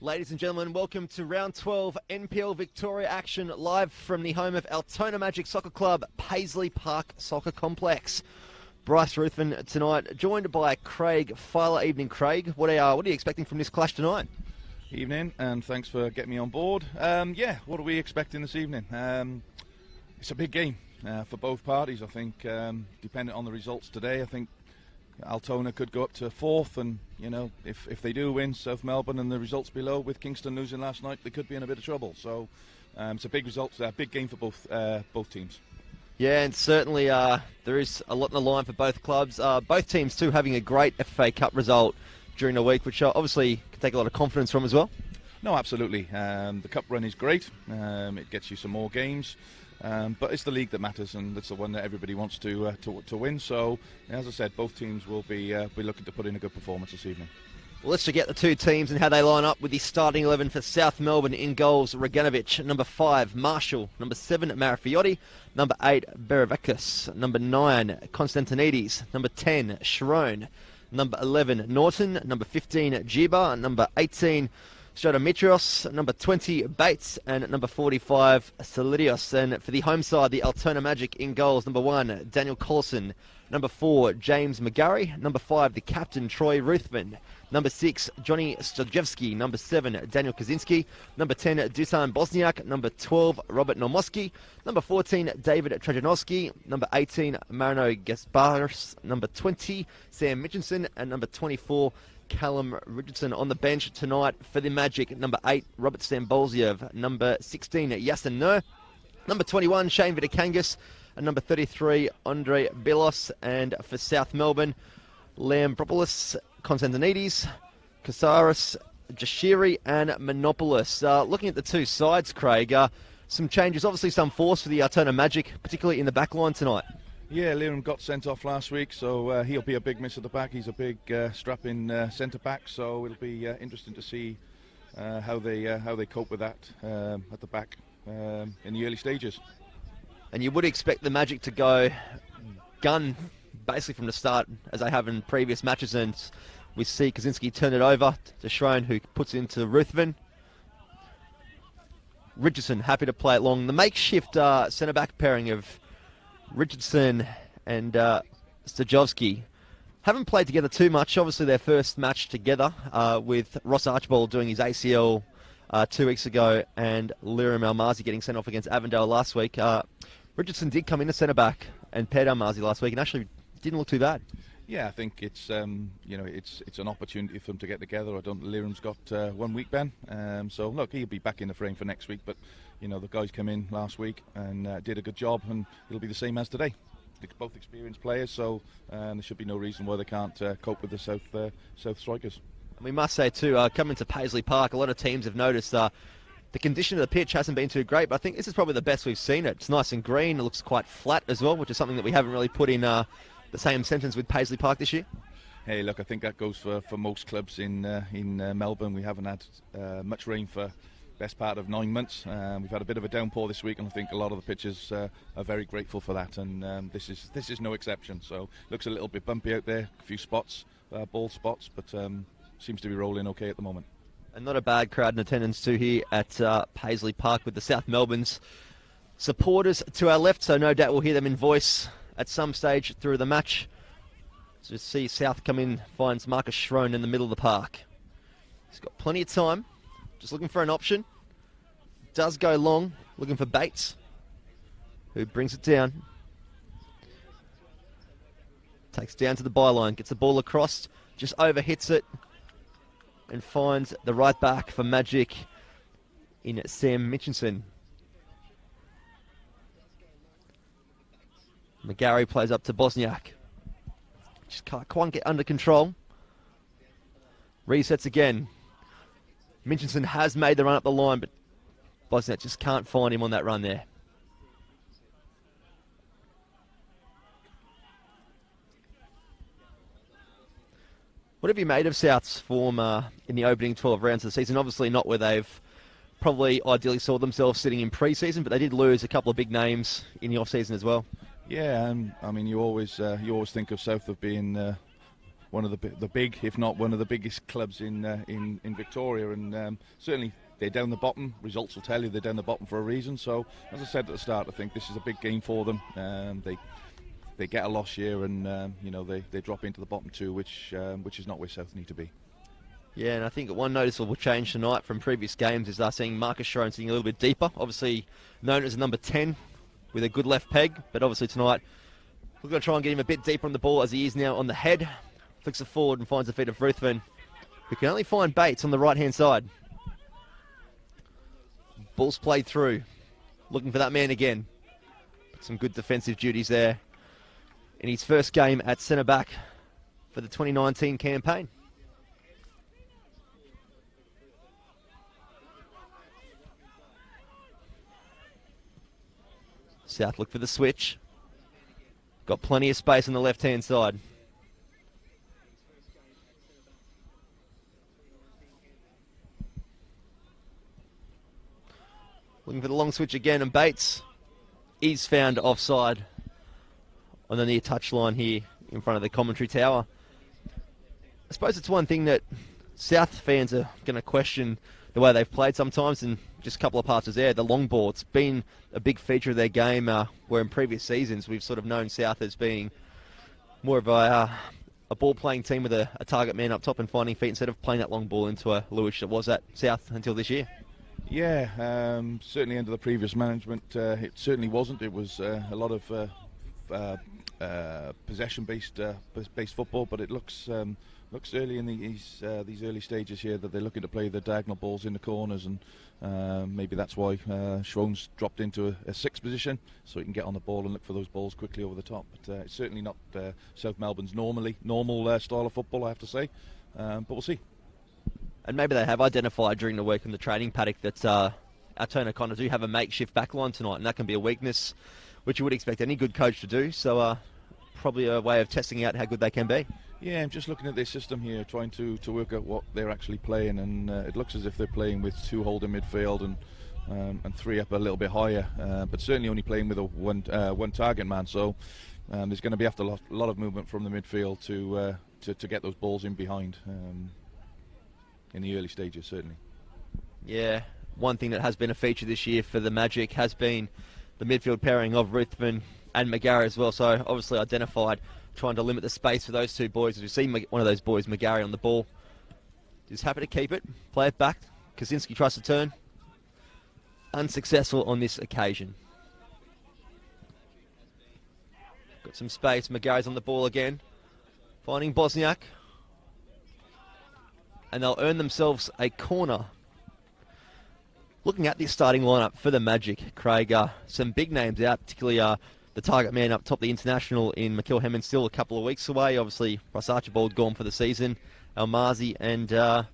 Ladies and gentlemen, welcome to round 12 NPL Victoria action live from the home of Altona Magic Soccer Club, Paisley Park Soccer Complex. Bryce Ruthven tonight, joined by Craig Filer. Evening, Craig. What are you expecting from this clash tonight? Evening, and thanks for getting me on board. What are we expecting this evening? It's a big game for both parties, I think. Depending on the results today, I think Altona could go up to fourth, and if they do win South Melbourne and the results below, with Kingston losing last night, they could be in a bit of trouble. So it's a big result, a big game for both teams. Yeah, and certainly there is a lot in the line for both clubs. Both teams too having a great FA Cup result during the week, which obviously can take a lot of confidence from as well. No, absolutely. The cup run is great. It gets you some more games. But it's the league that matters, and it's the one that everybody wants to win. So, as I said, both teams will be looking to put in a good performance this evening. Well, let's get the two teams and how they line up with the starting 11 for South Melbourne. In goals, Reganovic. Number 5, Marshall. Number 7, Marafiotti. Number 8, Beravakis. Number 9, Konstantinides. Number 10, Sharon. Number 11, Norton. Number 15, Jiba. Number 18, Stratomitrios, number 20, Bates, and number 45, Solidios. And for the home side, the Altona Magic in goals, number 1, Daniel Collison, number 4, James McGarry, number 5, the captain, Troy Ruthven, number 6, Johnny Stojevski, number 7, Daniel Kaczynski, number 10, Dusan Bosniak, number 12, Robert Normoski, number 14, David Trajanowski, number 18, Marino Gasparis, number 20, Sam Mitchinson, and number 24, Callum Richardson. On the bench tonight for the Magic, number 8, Robert Stambolziev, number 16, Yasin Nur, number 21, Shane Vidakangas, and number 33, Andre Belos. And for South Melbourne, Lambropoulos, Konstantinides, Kasaris, Jashiri, and Monopoulos. Looking at the two sides, Craig, some changes, obviously some force for the Altona Magic, particularly in the back line tonight. Yeah, Liam got sent off last week, so he'll be a big miss at the back. He's a big strapping centre back, so it'll be interesting to see how they cope with that at the back in the early stages. And you would expect the Magic to go gun basically from the start, as they have in previous matches, and we see Kaczynski turn it over to Schroen, who puts it into Ruthven. Richardson happy to play it long. The makeshift centre back pairing of Richardson and Stojovski haven't played together too much. Obviously their first match together with Ross Archibald doing his ACL 2 weeks ago, and Liram Almazi getting sent off against Avondale last week. Richardson did come in as centre-back and paired Almazi last week and actually didn't look too bad. Yeah, I think it's it's an opportunity for them to get together. Liram's got 1 week, Ben. So look, he'll be back in the frame for next week, but the guys come in last week and did a good job, and it'll be the same as today. They're both experienced players, so there should be no reason why they can't cope with the South strikers. And we must say too, coming to Paisley Park, a lot of teams have noticed the condition of the pitch hasn't been too great, but I think this is probably the best we've seen it. It's nice and green, it looks quite flat as well, which is something that we haven't really put in the same sentence with Paisley Park this year. Hey, look, I think that goes for most clubs in Melbourne. We haven't had much rain for best part of 9 months. We've had a bit of a downpour this week, and I think a lot of the pitchers are very grateful for that, and this is no exception. So looks a little bit bumpy out there, a few spots, bald spots, but seems to be rolling okay at the moment. And not a bad crowd in attendance too here at Paisley Park, with the South Melbourne's supporters to our left, so no doubt we'll hear them in voice at some stage through the match. So see South come in, finds Marcus Schroen in the middle of the park. He's got plenty of time, just looking for an option. Does go long, looking for Bates, who brings it down. Takes down to the byline, gets the ball across, just overhits it, and finds the right back for Magic in Sam Mitchinson. McGarry plays up to Bosniak. Just can't quite get under control. Resets again. Mitchinson has made the run up the line, but Bosniak just can't find him on that run there. What have you made of South's form in the opening 12 rounds of the season? Obviously not where they've probably ideally saw themselves sitting in pre-season, but they did lose a couple of big names in the off-season as well. Yeah, I mean, you always think of South of being one of the big, if not one of the biggest clubs in Victoria, and certainly they're down the bottom. Results will tell you they're down the bottom for a reason. So, as I said at the start, I think this is a big game for them. They get a loss here, and they drop into the bottom two, which is not where South need to be. Yeah, and I think one noticeable change tonight from previous games is seeing Marcus Sharon sitting a little bit deeper. Obviously known as a number 10 with a good left peg, but obviously tonight we're going to try and get him a bit deeper on the ball as he is now on the head. Flicks it forward and finds the feet of Ruthven, who can only find Bates on the right-hand side. Ball's played through. Looking for that man again. Some good defensive duties there in his first game at centre-back for the 2019 campaign. South look for the switch. Got plenty of space on the left-hand side. Looking for the long switch again, and Bates is found offside on the near touch line here in front of the commentary tower. I suppose it's one thing that South fans are going to question the way they've played sometimes, and just a couple of passes there, the long ball. It's been a big feature of their game, where in previous seasons we've sort of known South as being more of a ball-playing team with a target man up top and finding feet instead of playing that long ball into a Lewis that was at South until this year. Yeah, certainly under the previous management, it certainly wasn't. It was a lot of possession-based football, but it looks early in these early stages here that they're looking to play the diagonal balls in the corners, and maybe that's why Schroen's dropped into a sixth position so he can get on the ball and look for those balls quickly over the top. But it's certainly not South Melbourne's normal style of football, I have to say. But we'll see. And maybe they have identified during the week in the training paddock that Altona kind of do have a makeshift backline tonight, and that can be a weakness, which you would expect any good coach to do. So probably a way of testing out how good they can be. Yeah, I'm just looking at their system here, trying to work out what they're actually playing, and it looks as if they're playing with two holding midfield and three up a little bit higher, but certainly only playing with a one target man. So there's going to be a lot of movement from the midfield to get those balls in behind. In the early stages, certainly. Yeah, one thing that has been a feature this year for the Magic has been the midfield pairing of Ruthven and McGarry as well. So obviously identified, trying to limit the space for those two boys. As we see one of those boys, McGarry, on the ball. Just happy to keep it, play it back. Kaczynski tries to turn. Unsuccessful on this occasion. Got some space. McGarry's on the ball again. Finding Bosniak. And they'll earn themselves a corner. Looking at this starting lineup for the Magic, Craig, some big names out, particularly the target man up top, the international in Mikkel Hemmond, still a couple of weeks away. Obviously, Ross Archibald gone for the season, Almazi, and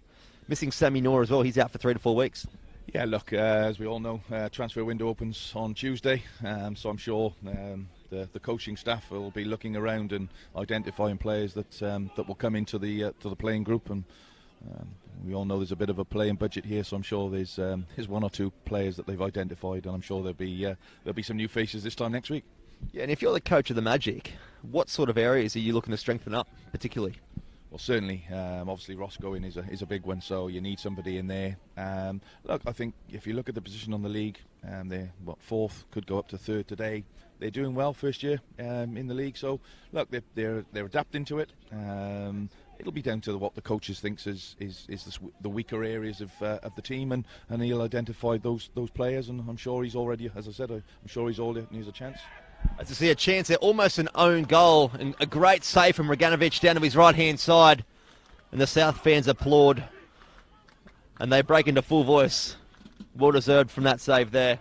missing Sammy Noor as well. He's out for 3 to 4 weeks. Yeah, look, as we all know, transfer window opens on Tuesday, so I'm sure the coaching staff will be looking around and identifying players that will come into the playing group, and we all know there's a bit of a playing budget here, so I'm sure there's one or two players that they've identified, and I'm sure there'll be some new faces this time next week. Yeah, and if you're the coach of the Magic, what sort of areas are you looking to strengthen up, particularly? Well, certainly, obviously Ross going is a big one, so you need somebody in there. Look, I think if you look at the position on the league, they're fourth, could go up to third today. They're doing well first year in the league, so look, they're adapting to it. It'll be down to what the coaches thinks is the weaker areas of the team, and he'll identify those players, and I'm sure he's already, as I said, I'm sure he's already has a chance. As you see a chance there, almost an own goal, and a great save from Reganovic down to his right-hand side, and the South fans applaud, and they break into full voice. Well deserved from that save there.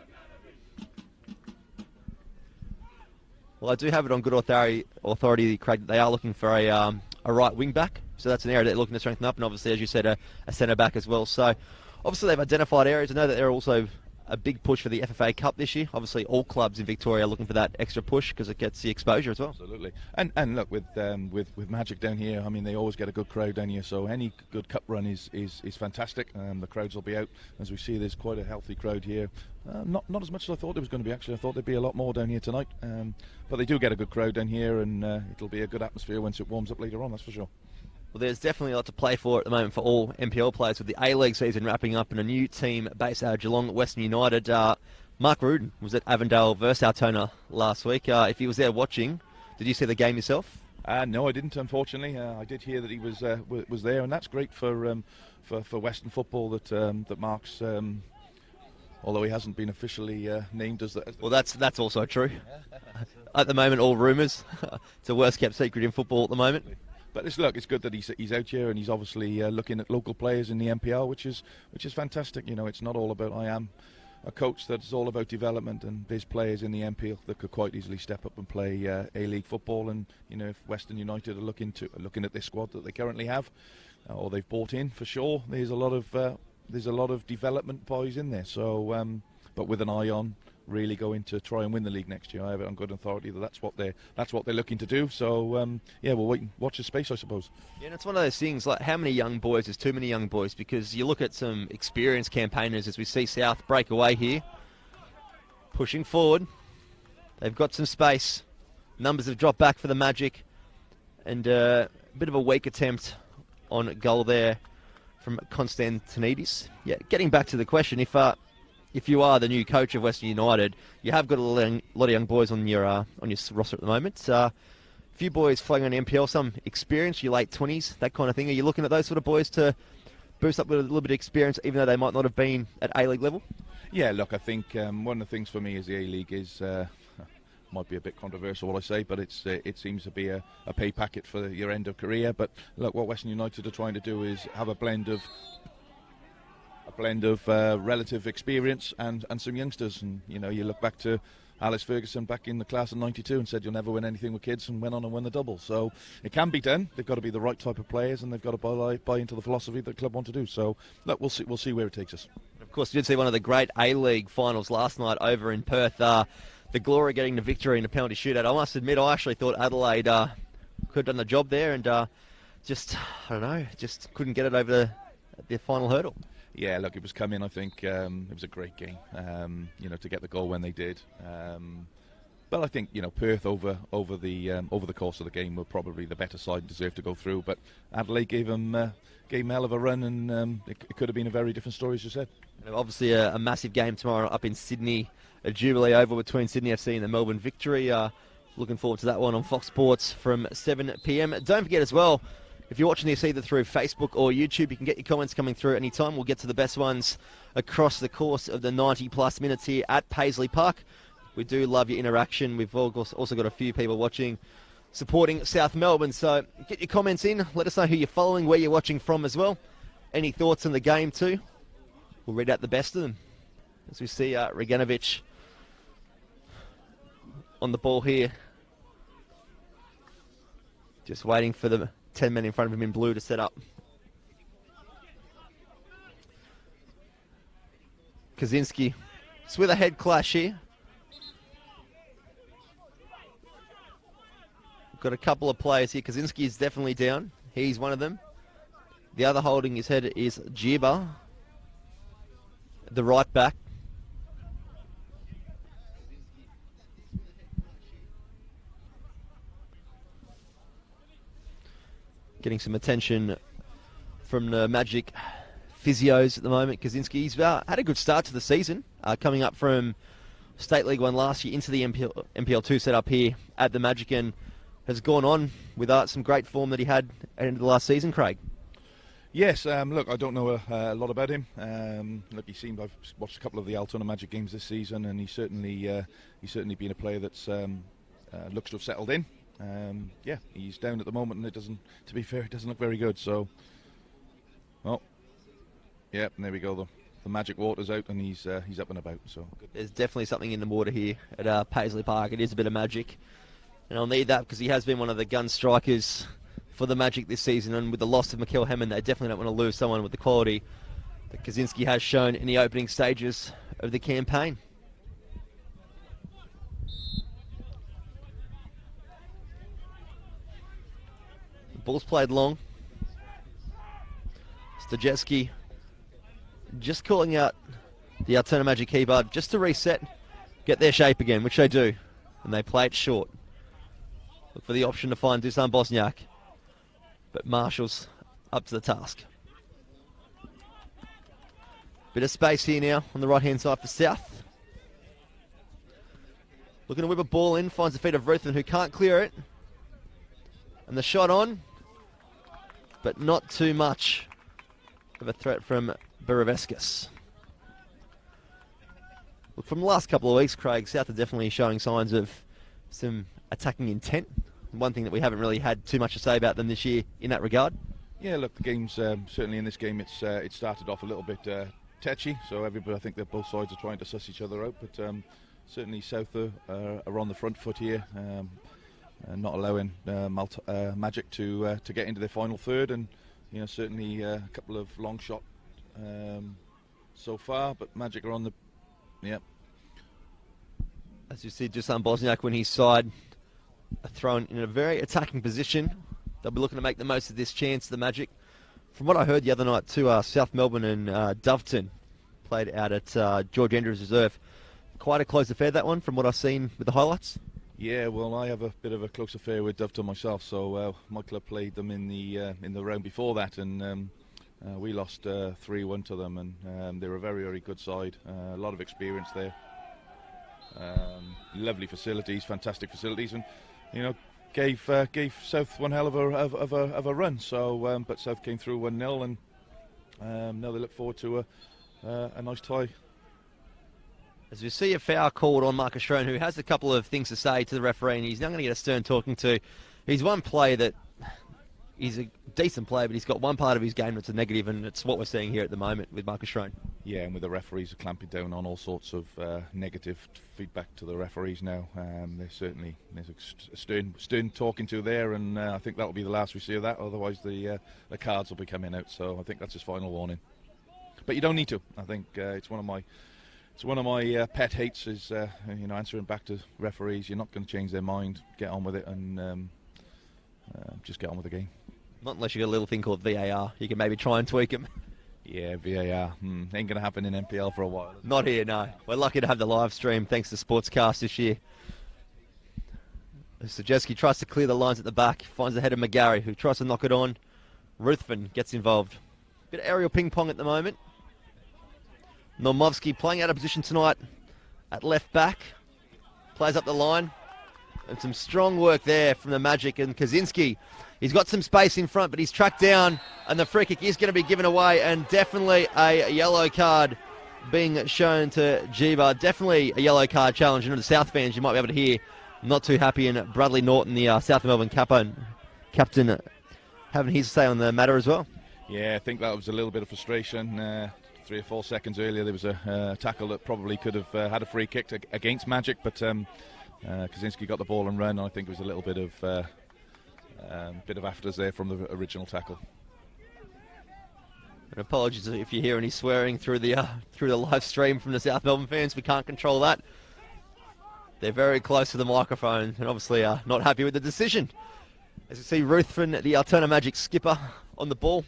Well, I do have it on good authority, Craig, that they are looking for a right wing back. So that's an area they're looking to strengthen up, and obviously, as you said, a centre back as well. So obviously they've identified areas. I know that they're also a big push for the FFA Cup this year. Obviously, all clubs in Victoria are looking for that extra push because it gets the exposure as well. Absolutely. And look, with Magic down here, I mean, they always get a good crowd down here, so any good cup run is fantastic. The crowds will be out. As we see, there's quite a healthy crowd here. Not as much as I thought there was going to be, actually. I thought there'd be a lot more down here tonight. But they do get a good crowd down here, and it'll be a good atmosphere once it warms up later on, that's for sure. Well, there's definitely a lot to play for at the moment for all NPL players, with the A-League season wrapping up and a new team based out of Geelong, Western United. Mark Rudin was at Avondale versus Altona last week. If he was there watching, did you see the game yourself? No, I didn't, unfortunately. I did hear that he was there, and that's great for Western football that Mark's, although he hasn't been officially named as the... Well, that's also true. At the moment, all rumours. It's the worst kept secret in football at the moment. But it's good that he's out here, and he's obviously looking at local players in the NPL, which is fantastic. You know, it's not all about I am a coach that's all about development, and there's players in the NPL that could quite easily step up and play A-League football. And you know, if Western United are looking at this squad that they currently have, or they've bought in for sure, there's a lot of development boys in there. So, but with an eye on really going to try and win the league next year. I have it on good authority that that's what they're looking to do. So yeah, we'll wait and watch the space, I suppose. Yeah, and it's one of those things, like how many young boys is too many young boys, because you look at some experienced campaigners as we see South break away here, pushing forward. They've got some space. Numbers have dropped back for the Magic, and a bit of a weak attempt on goal there from Konstantinidis. Yeah, getting back to the question, if you are the new coach of Western United, you have got a lot of young boys on your roster at the moment. A few boys playing on the NPL, some experience, your late 20s, that kind of thing. Are you looking at those sort of boys to boost up with a little bit of experience, even though they might not have been at A-League level? Yeah, look, I think one of the things for me is the A-League is, might be a bit controversial what I say, but it seems to be a pay packet for your end of career. But look, what Western United are trying to do is have a blend of relative experience and some youngsters. And you know, you look back to Alice Ferguson back in the class of '92 and said you'll never win anything with kids, and went on and won the double. So it can be done. They've got to be the right type of players, and they've got to buy into the philosophy that the club want to do. So look, we'll see where it takes us. Of course, we did see one of the great A-League finals last night over in Perth. The Glory getting the victory in the penalty shootout. I must admit, I actually thought Adelaide could have done the job there, and just couldn't get it over the final hurdle. Yeah, look, it was coming. I think it was a great game. You know, to get the goal when they did. But I think, you know, Perth over the course of the game were probably the better side and deserved to go through. But Adelaide gave them a hell of a run, and it could have been a very different story, as you said. And obviously, a massive game tomorrow up in Sydney, a Jubilee Oval between Sydney FC and the Melbourne Victory. Looking forward to that one on Fox Sports from 7 p.m. Don't forget as well, if you're watching this either through Facebook or YouTube, you can get your comments coming through any time. We'll get to the best ones across the course of the 90-plus minutes here at Paisley Park. We do love your interaction. We've also got a few people watching, supporting South Melbourne. So get your comments in. Let us know who you're following, where you're watching from as well. Any thoughts on the game too? We'll read out the best of them. As we see Reganovic on the ball here. Just waiting for the 10 men in front of him in blue to set up. Kaczynski. It's with a head clash here. Got a couple of players here. Kaczynski is definitely down. He's one of them. The other holding his head is Djiba, the right back. Getting some attention from the Magic physios at the moment. Kaczynski's had a good start to the season, coming up from State League 1 last year into the NPL 2 set up here at the Magic, and has gone on with some great form that he had at the end of the last season, Craig. Yes, look, I don't know a lot about him. Look, I've watched a couple of the Altona Magic games this season, and he's certainly been a player that's looks to have settled in. Yeah, he's down at the moment, and to be fair, it doesn't look very good. So, oh, yeah, and there we go. The magic water's out, and he's up and about. So there's definitely something in the water here at Paisley Park. It is a bit of magic, and I'll need that because he has been one of the gun strikers for the Magic this season. And with the loss of Mikael Hammond, they definitely don't want to lose someone with the quality that Kaczynski has shown in the opening stages of the campaign. Ball's played long. Stajeski just calling out the Altona Magic keeper just to reset, get their shape again, which they do. And they play it short. Look for the option to find Dusan Bosniak. but Marshall's up to the task. Bit of space here now on the right-hand side for South. Looking to whip a ball in, finds the feet of Ruthven, who can't clear it. And the shot on, but not too much of a threat from Bereveskis. Look, from the last couple of weeks, Craig, South are definitely showing signs of some attacking intent. One thing that we haven't really had too much to say about them this year in that regard. Yeah, look, the game's certainly in this game. It started off a little bit tetchy, so everybody, I think that both sides are trying to suss each other out. But certainly South are on the front foot here, not allowing Magic to get into their final third, and certainly a couple of long shot so far. But Magic are on the As you see, Dusan Bosniak when he's side are thrown in a very attacking position. They'll be looking to make the most of this chance, the Magic. From what I heard the other night too, South Melbourne and Doveton played out at George Andrews Reserve. Quite a close affair, that one, from what I've seen with the highlights. Yeah, well, I have a bit of a close affair with Doveton myself, so my club played them in the round before that, and we lost 3-1 to them, and they were a very, very good side. A lot of experience there. Lovely facilities, fantastic facilities, and gave South one hell of a run. So, but South came through 1-0, and now they look forward to a nice tie. As you see a foul called on Marcus Strone, who has a couple of things to say to the referee, and he's now going to get a stern talking to. He's one player that he's a decent player, but he's got one part of his game that's a negative, and it's what we're seeing here at the moment with Marcus Strone. Yeah, and with the referees clamping down on all sorts of negative feedback to the referees now. There's a stern talking to there, and I think that'll be the last we see of that. Otherwise, the cards will be coming out. So I think that's his final warning. But you don't need to. I think it's one of my pet hates is answering back to referees. You're not going to change their mind. Get on with it, and just get on with the game. Not unless you got a little thing called VAR. You can maybe try and tweak them. Yeah, VAR. Ain't going to happen in NPL for a while. Not here, no. We're lucky to have the live stream thanks to Sportscast this year. Sajewski tries to clear the lines at the back. Finds the head of McGarry, who tries to knock it on. Ruthven gets involved. Bit of aerial ping pong at the moment. Normovsky playing out of position tonight at left back. Plays up the line. And some strong work there from the Magic, and Kaczynski. He's got some space in front, but he's tracked down, and the free kick is going to be given away, and definitely a yellow card being shown to Jiba. Definitely a yellow card challenge. And the South fans, you might be able to hear, not too happy, and Bradley Norton, the South Melbourne captain, having his say on the matter as well. Yeah, I think that was a little bit of frustration. 3 or 4 seconds earlier, there was a tackle that probably could have had a free kick against Magic, but Kaczynski got the ball and ran, and I think it was a little bit of afters there from the original tackle. And apologies if you hear any swearing through the live stream from the South Melbourne fans. We can't control that. They're very close to the microphone and obviously not happy with the decision. As you see, Ruthven, the Altona Magic skipper, on the ball.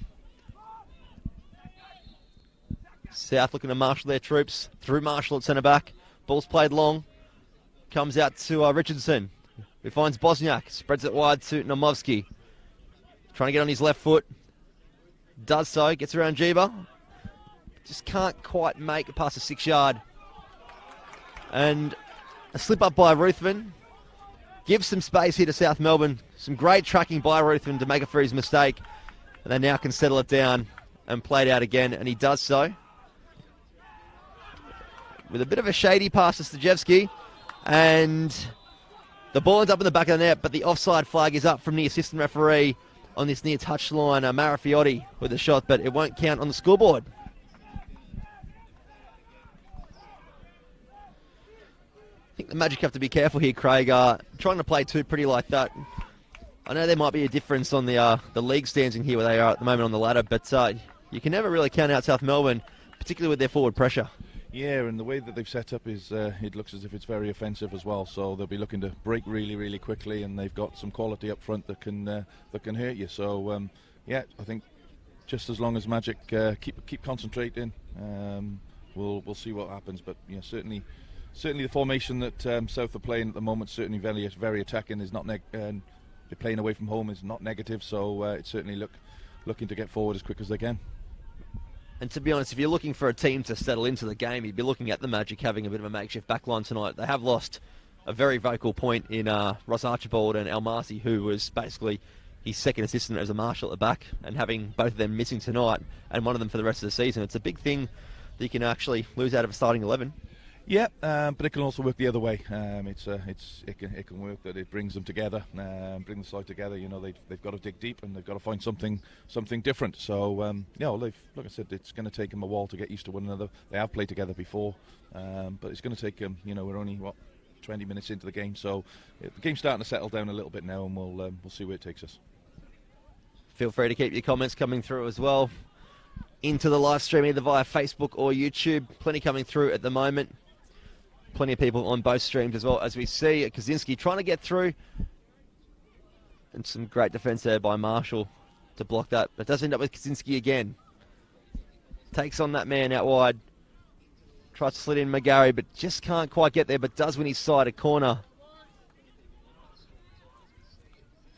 South looking to marshal their troops through Marshall at centre back. Ball's played long. Comes out to Richardson, who finds Bosniak. Spreads it wide to Normovsky. Trying to get on his left foot. Does so. Gets around Jiba. Just can't quite make it past the 6-yard. And a slip up by Ruthven. Gives some space here to South Melbourne. Some great tracking by Ruthven to make it for his mistake. And they now can settle it down and play it out again. And he does so. With a bit of a shady pass to Sajewski. And the ball ends up in the back of the net, but the offside flag is up from the assistant referee on this near touchline. Marafiotti with a shot, but it won't count on the scoreboard. I think the Magic have to be careful here, Craig. Trying to play too pretty like that. I know there might be a difference on the league standing here where they are at the moment on the ladder, but you can never really count out South Melbourne, particularly with their forward pressure. Yeah, and the way that they've set up is it looks as if it's very offensive as well. So they'll be looking to break really, really quickly, and they've got some quality up front that can hurt you. So yeah, I think just as long as Magic keep concentrating, we'll see what happens. But yeah, certainly the formation that South are playing at the moment certainly very attacking. There's not playing away from home is not negative, so it's certainly looking to get forward as quick as they can. And to be honest, if you're looking for a team to settle into the game, you'd be looking at the Magic having a bit of a makeshift backline tonight. They have lost a very vocal point in Ross Archibald and El Marcy, who was basically his second assistant as a marshal at the back, and having both of them missing tonight and one of them for the rest of the season. It's a big thing that you can actually lose out of a starting 11. Yeah, but it can also work the other way. It can work that it brings them together, bring the side together. You know, they've got to dig deep and they've got to find something different. So like I said, it's going to take them a while to get used to one another. They have played together before, but it's going to take them. You know, we're only 20 minutes into the game, so the game's starting to settle down a little bit now, and we'll see where it takes us. Feel free to keep your comments coming through as well into the live stream, either via Facebook or YouTube. Plenty coming through at the moment. Plenty of people on both streams as well, as we see Kaczynski trying to get through. And some great defence there by Marshall to block that. But does end up with Kaczynski again. Takes on that man out wide. Tries to slid in McGarry, but just can't quite get there, but does win his side a corner.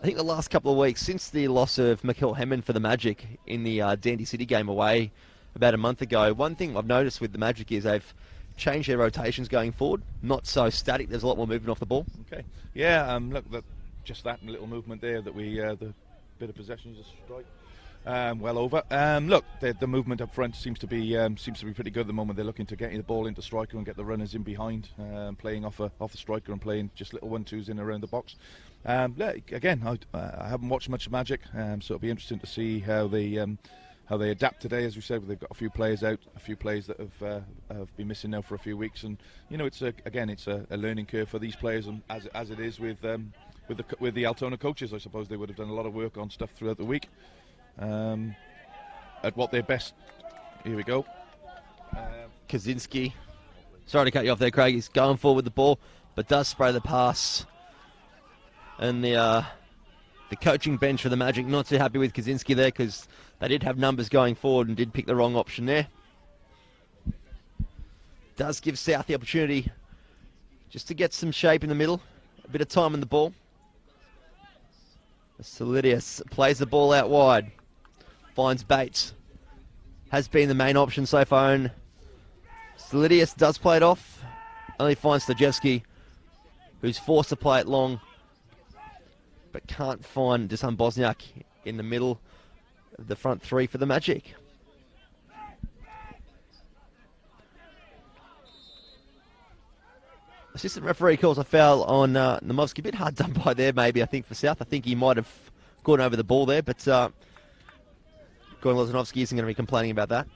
I think the last couple of weeks, since the loss of Mikel Hemmond for the Magic in the Dandy City game away about a month ago, one thing I've noticed with the Magic is they've changed their rotations going forward. Not so static. There's a lot more movement off the ball. Okay. Yeah. Look, just that little movement there that the bit of possession is a strike. Well over. Look, the movement up front seems to be pretty good at the moment. They're looking to get the ball into striker and get the runners in behind, playing off a striker and playing just little 1-2s in around the box. Again, I haven't watched much Magic, so it'll be interesting to see how they adapt today. As we said, they've got a few players out, a few players that have been missing now for a few weeks, and you know it's a learning curve for these players, and as it is with the Altona coaches. I suppose they would have done a lot of work on stuff throughout the week. At what they're best. Here we go. Kaczynski. Sorry to cut you off there, Craig. He's going forward with the ball, but does spray the pass. And the coaching bench for the Magic not too happy with Kaczynski there, because they did have numbers going forward and did pick the wrong option there. Does give South the opportunity just to get some shape in the middle. A bit of time in the ball. Solidius plays the ball out wide. Finds Bates. Has been the main option so far. And Solidius does play it off. Only finds Stajewski, who's forced to play it long, but can't find Dusan Bosniak in the middle of the front three for the Magic. Assistant referee calls a foul on Namovsky. A bit hard done by there, maybe, I think, for South. I think he might have gone over the ball there, but Gordon Lozanovsky isn't going to be complaining about that.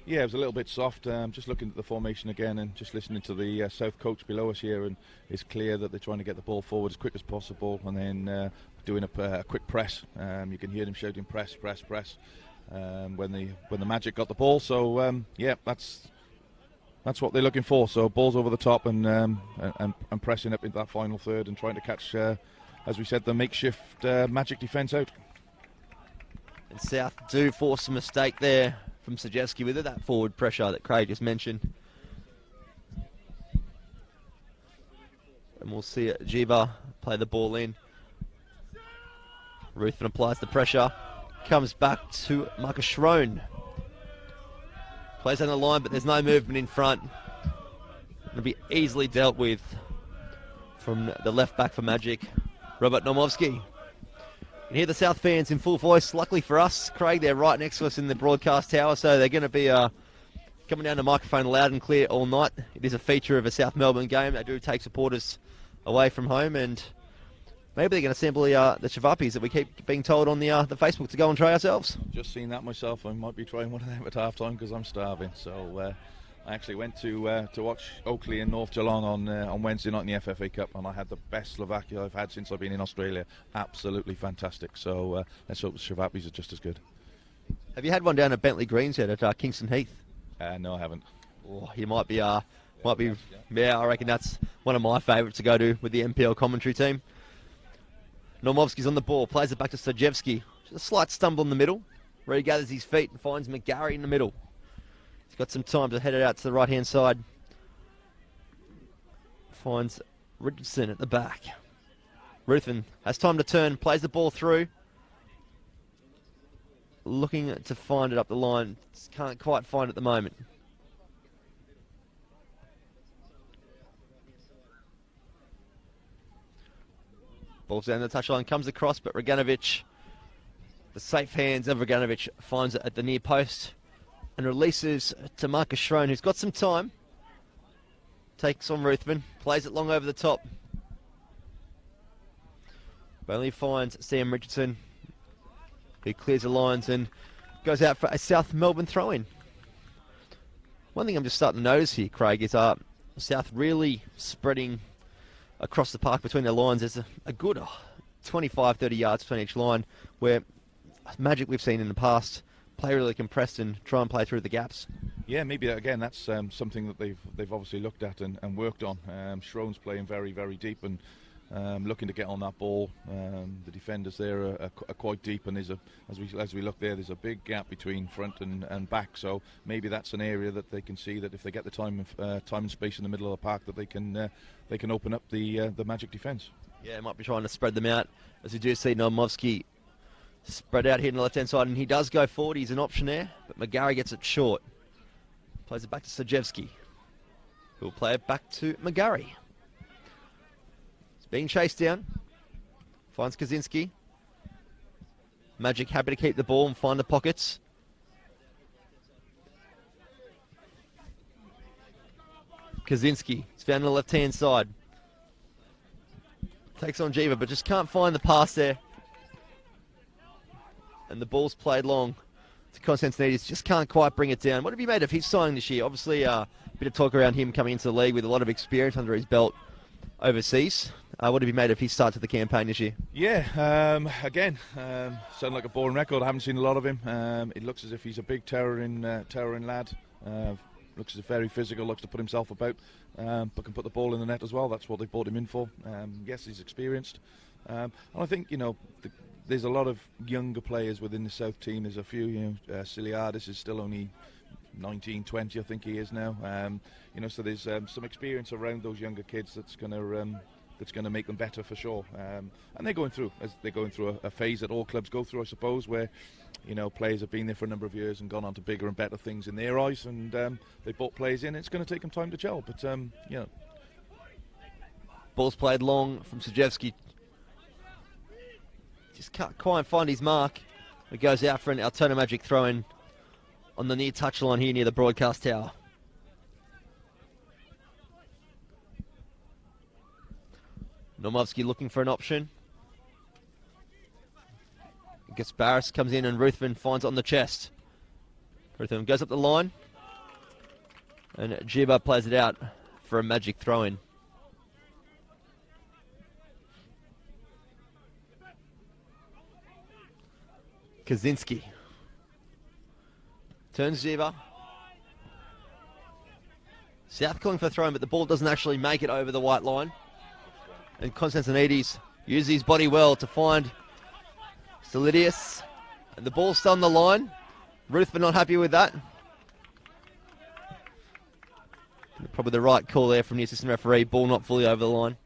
Yeah, it was a little bit soft. Just looking at the formation again and just listening to the South coach below us here, and it's clear that they're trying to get the ball forward as quick as possible, and then doing a quick press. You can hear them shouting press, press, press when the Magic got the ball. So yeah, that's what they're looking for. So balls over the top and pressing up into that final third and trying to catch, as we said, the makeshift Magic defence out. And South do force a mistake there from Stajewski with it, that forward pressure that Craig just mentioned. And we'll see Jiva play the ball in. Ruthven applies the pressure. Comes back to Marcus Schroen. Plays on the line, but there's no movement in front. It'll be easily dealt with from the left back for Magic, Robert Nomovsky. You can hear the South fans in full voice. Luckily for us, Craig, they're right next to us in the broadcast tower, so they're going to be coming down the microphone loud and clear all night. It is a feature of a South Melbourne game. They do take supporters away from home, and maybe they're going to sample the Chavapis that we keep being told on the Facebook to go and try ourselves. Just seen that myself. I might be trying one of them at half-time because I'm starving. So I actually went to watch Oakley and North Geelong on Wednesday night in the FFA Cup, and I had the best Slovakia I've had since I've been in Australia. Absolutely fantastic. So let's hope the Chavapis are just as good. Have you had one down at Bentley Greens yet at Kingston Heath? No, I haven't. Oh, you might be. Yeah, I reckon that's one of my favourites to go to with the NPL commentary team. Normovsky's on the ball, plays it back to Stajewski. Just a slight stumble in the middle, where he gathers his feet and finds McGarry in the middle. He's got some time to head it out to the right-hand side. Finds Richardson at the back. Ruthven has time to turn, plays the ball through. Looking to find it up the line. Can't quite find it at the moment. Ball's down the touchline, comes across, but Reganovic, the safe hands of Reganovic, finds it at the near post and releases to Marcus Schrone, who's got some time. Takes on Ruthven, plays it long over the top. Only finds Sam Richardson, who clears the lines and goes out for a South Melbourne throw-in. One thing I'm just starting to notice here, Craig, is South really spreading across the park between their lines. There's a good 25, 30 yards between each line, where Magic we've seen in the past play really compressed and try and play through the gaps. Yeah, maybe again that's something that they've obviously looked at and worked on. Schrone's playing very, very deep and looking to get on that ball. The defenders there are quite deep, and as we look there, there's a big gap between front and back. So maybe that's an area that they can see that if they get the time and space in the middle of the park, that they can open up the Magic defence. Yeah, might be trying to spread them out, as we do see Nomovsky spread out here on the left-hand side, and he does go forward. He's an option there, but McGarry gets it short. Plays it back to Sajewski, who will play it back to McGarry. It's being chased down. Finds Kaczynski. Magic happy to keep the ball and find the pockets. Kaczynski, it's found on the left-hand side. Takes on Jiva, but just can't find the pass there. And the ball's played long to Konstantinidis. Just can't quite bring it down. What have you made of his signing this year? Obviously, a bit of talk around him coming into the league with a lot of experience under his belt overseas. What have you made of his start to the campaign this year? Yeah, again, sounding like a boring record. I haven't seen a lot of him. It looks as if he's a big towering lad. Looks as if very physical, looks to put himself about, but can put the ball in the net as well. That's what they brought him in for. Yes, he's experienced. And I think, there's a lot of younger players within the South team. There's a few, Siliadis is still only 19, 20, I think he is now. So there's some experience around those younger kids that's going to make them better for sure. And they're going through a phase that all clubs go through, I suppose, where players have been there for a number of years and gone on to bigger and better things in their eyes, and they brought players in. It's going to take them time to gel, but Ball's played long from Sajewski. Just can't quite find his mark. It goes out for an Altona Magic throw-in on the near touchline here near the broadcast tower. Nomovsky looking for an option. Gasparis comes in and Ruthven finds it on the chest. Ruthven goes up the line. And Jiba plays it out for a Magic throw-in. Kaczynski. Turns Jiba. South calling for a throw-in, but the ball doesn't actually make it over the white line. And Konstantinidis uses his body well to find Solidius. And the ball's still on the line. Ruthven not happy with that. Probably the right call there from the assistant referee. Ball not fully over the line.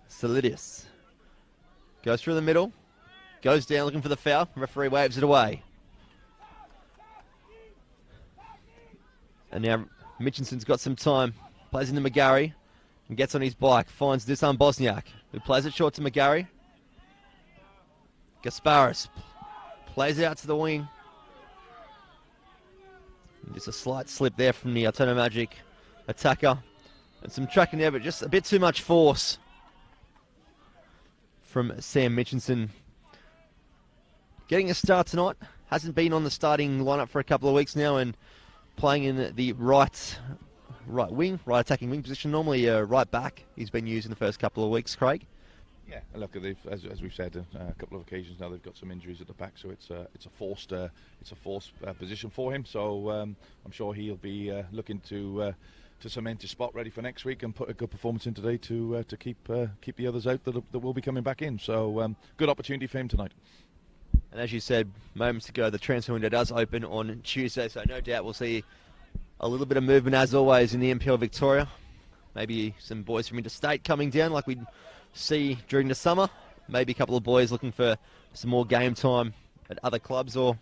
Solidius goes through the middle. Goes down looking for the foul. Referee waves it away. And now Mitchinson's got some time. Plays into McGarry and gets on his bike. Finds Dusan Bosniak, who plays it short to McGarry. Gasparis plays it out to the wing. And just a slight slip there from the Altona Magic attacker. And some tracking there, but just a bit too much force from Sam Mitchinson. Getting a start tonight. Hasn't been on the starting lineup for a couple of weeks now, and playing in the right attacking wing position. Normally right back he's been used in the first couple of weeks, Craig. Yeah, look, as we've said a couple of occasions now, they've got some injuries at the back, so it's a forced position for him. So I'm sure he'll be looking to cement his spot ready for next week and put a good performance in today to keep the others out that will be coming back in. So good opportunity for him tonight. And as you said moments ago, the transfer window does open on Tuesday, so no doubt we'll see A little bit of movement as always in the NPL Victoria. Maybe some boys from interstate coming down like we see during the summer. Maybe a couple of boys looking for some more game time at other clubs, or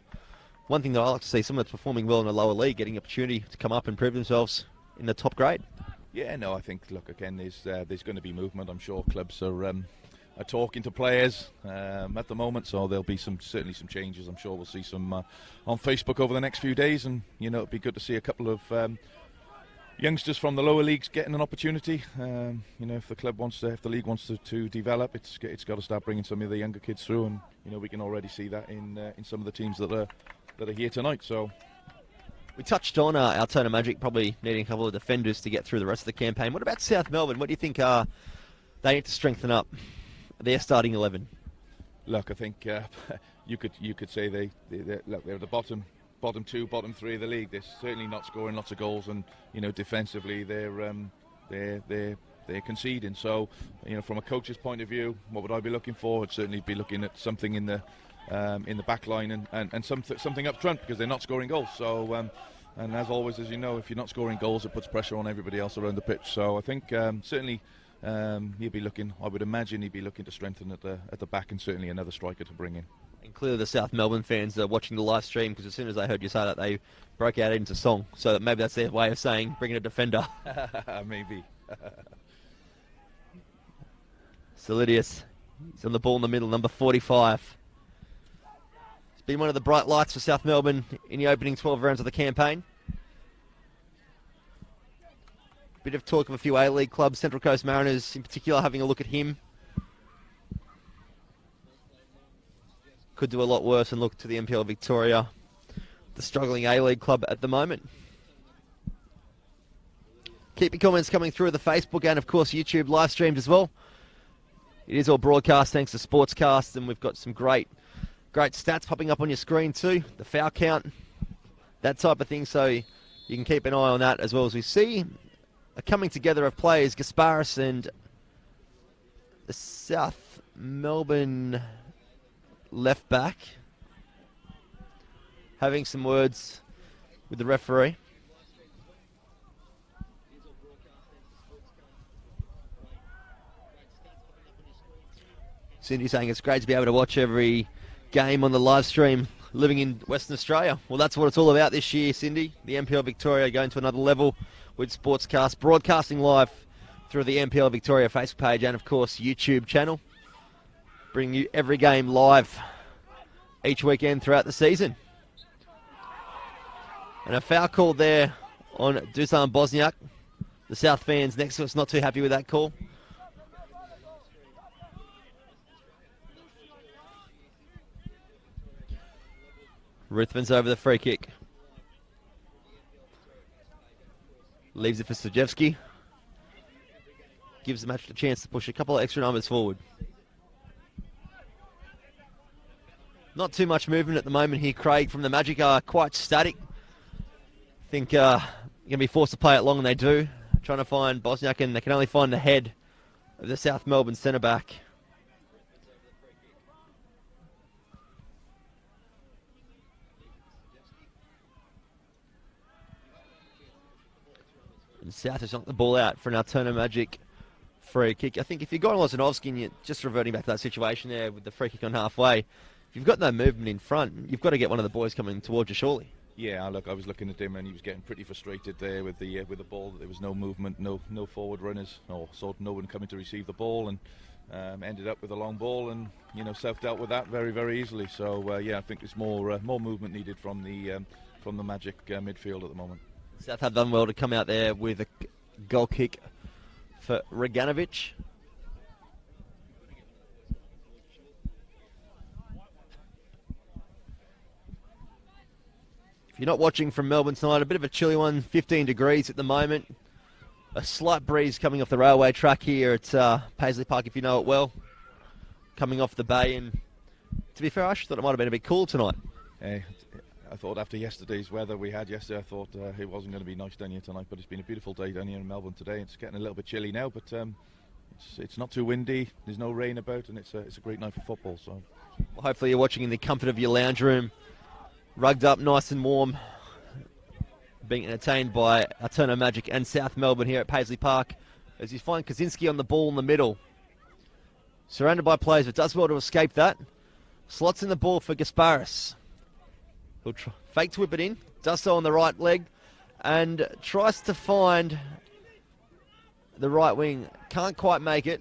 one thing that I like to see, someone that's performing well in the lower league getting opportunity to come up and prove themselves in the top grade. Yeah, no, I think, look, again, there's going to be movement. I'm sure clubs are talking to players at the moment, so there'll be certainly some changes. I'm sure we'll see some on Facebook over the next few days, and it'd be good to see a couple of youngsters from the lower leagues getting an opportunity. If the league wants to develop, it's got to start bringing some of the younger kids through, and we can already see that in some of the teams that are here tonight. So. We touched on Altona Magic probably needing a couple of defenders to get through the rest of the campaign. What about South Melbourne? What do you think they need to strengthen up their starting 11? Look, I think you could say they're the bottom two, bottom three of the league. They're certainly not scoring lots of goals, and defensively they're conceding. So from a coach's point of view, what would I be looking for? I'd certainly be looking at something in the back line and something up front, because they're not scoring goals. So and as always, as you know, if you're not scoring goals, it puts pressure on everybody else around the pitch. So I think certainly he'd be looking. I would imagine he'd be looking to strengthen at the back, and certainly another striker to bring in. And clearly the South Melbourne fans are watching the live stream, because as soon as they heard you say that, they broke out into song. So that maybe that's their way of saying bring in a defender. Maybe. Solidius, he's on the ball in the middle, number 45. He's been one of the bright lights for South Melbourne in the opening 12 rounds of the campaign. Bit of talk of a few A-League clubs, Central Coast Mariners in particular, having a look at him. Could do a lot worse and look to the NPL Victoria, the struggling A-League club at the moment. Keep your comments coming through the Facebook and, of course, YouTube live streams as well. It is all broadcast thanks to Sportscast, and we've got some great stats popping up on your screen too. The foul count, that type of thing, so you can keep an eye on that, as well as we see a coming together of players, Gasparis and the South Melbourne left back having some words with the referee. Cindy saying it's great to be able to watch every game on the live stream living in Western Australia. Well, that's what it's all about this year, Cindy. The NPL Victoria going to another level with Sportscast, broadcasting live through the NPL Victoria Facebook page and, of course, YouTube channel. Bring you every game live each weekend throughout the season. And a foul call there on Dusan Bosniak. The South fans next to us not too happy with that call. Ruthven's over the free kick. Leaves it for Stojevski. Gives the match a chance to push a couple of extra numbers forward. Not too much movement at the moment here, Craig, from the Magic. Are quite static. I think you're going to be forced to play it long, and they do. Trying to find Bosniak, and they can only find the head of the South Melbourne centre-back. And South has knocked the ball out for an Altona Magic free kick. I think if you're Goran Lozanovski and you're just reverting back to that situation there with the free kick on halfway, if you've got no movement in front, you've got to get one of the boys coming towards you, surely. Yeah, look, I was looking at him and he was getting pretty frustrated there with the ball. There was no movement, no forward runners, no one coming to receive the ball, and ended up with a long ball, and South dealt with that very, very easily. So yeah, I think there's more movement needed from the Magic midfield at the moment. South have done well to come out there with a goal kick for Reganovic. If you're not watching from Melbourne tonight, a bit of a chilly one, 15 degrees at the moment. A slight breeze coming off the railway track here at Paisley Park, if you know it well. Coming off the bay, and to be fair, I actually thought it might have been a bit cool tonight. I thought after yesterday's weather we had yesterday, I thought it wasn't going to be nice down here tonight, but it's been a beautiful day down here in Melbourne today. It's getting a little bit chilly now, but it's not too windy, there's no rain about, and it's a great night for football. So, well, hopefully you're watching in the comfort of your lounge room, rugged up nice and warm, being entertained by Altona Magic and South Melbourne here at Paisley Park, as you find Kaczynski on the ball in the middle. Surrounded by players, but does well to escape that. Slots in the ball for Gasparis. He'll fake to whip it in, does so on the right leg, and tries to find the right wing. Can't quite make it.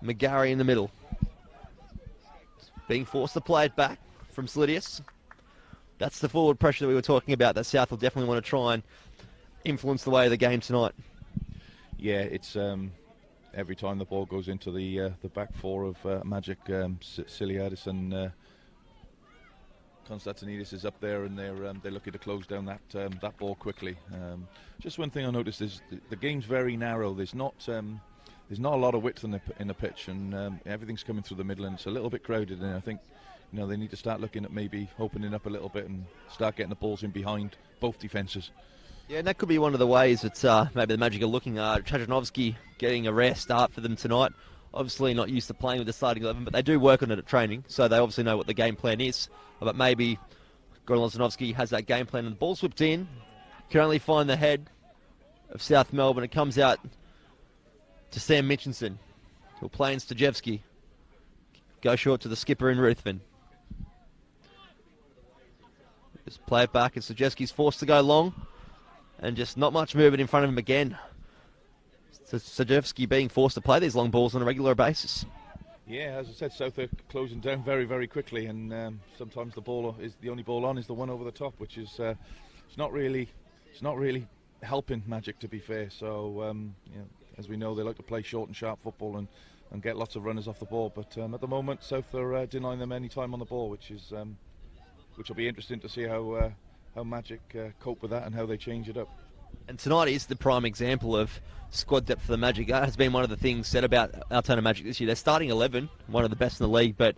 McGarry in the middle. Being forced to play it back from Slidius. That's the forward pressure that we were talking about, that South will definitely want to try and influence the way of the game tonight. Yeah, it's every time the ball goes into the back four of Magic, Siliadis and Konstantinidis is up there, and they're looking to close down that ball quickly. Just one thing I noticed is the game's very narrow. There's not a lot of width in the pitch, and everything's coming through the middle, and it's a little bit crowded. And I think they need to start looking at maybe opening up a little bit and start getting the balls in behind both defences. Yeah, and that could be one of the ways that maybe the Magic are looking at. Trajanovski getting a rare start for them tonight. Obviously not used to playing with the starting 11, but they do work on it at training, so they obviously know what the game plan is. But maybe Goran Lazanovski has that game plan, and the ball's whipped in. Can only find the head of South Melbourne. It comes out to Sam Mitchinson. He'll play in Stajevski. Go short to the skipper in Ruthven. Just play it back, and Stajevski's forced to go long. And just not much movement in front of him again. So Stajevski being forced to play these long balls on a regular basis. Yeah, as I said, South are closing down very, very quickly, and sometimes the only ball on is the one over the top, which is it's not really helping Magic, to be fair. So as we know, they like to play short and sharp football and get lots of runners off the ball. But at the moment, South are denying them any time on the ball, which will be interesting to see how Magic cope with that and how they change it up. And tonight is the prime example of squad depth for the Magic. That has been one of the things said about Altona Magic this year. They're starting 11, one of the best in the league, but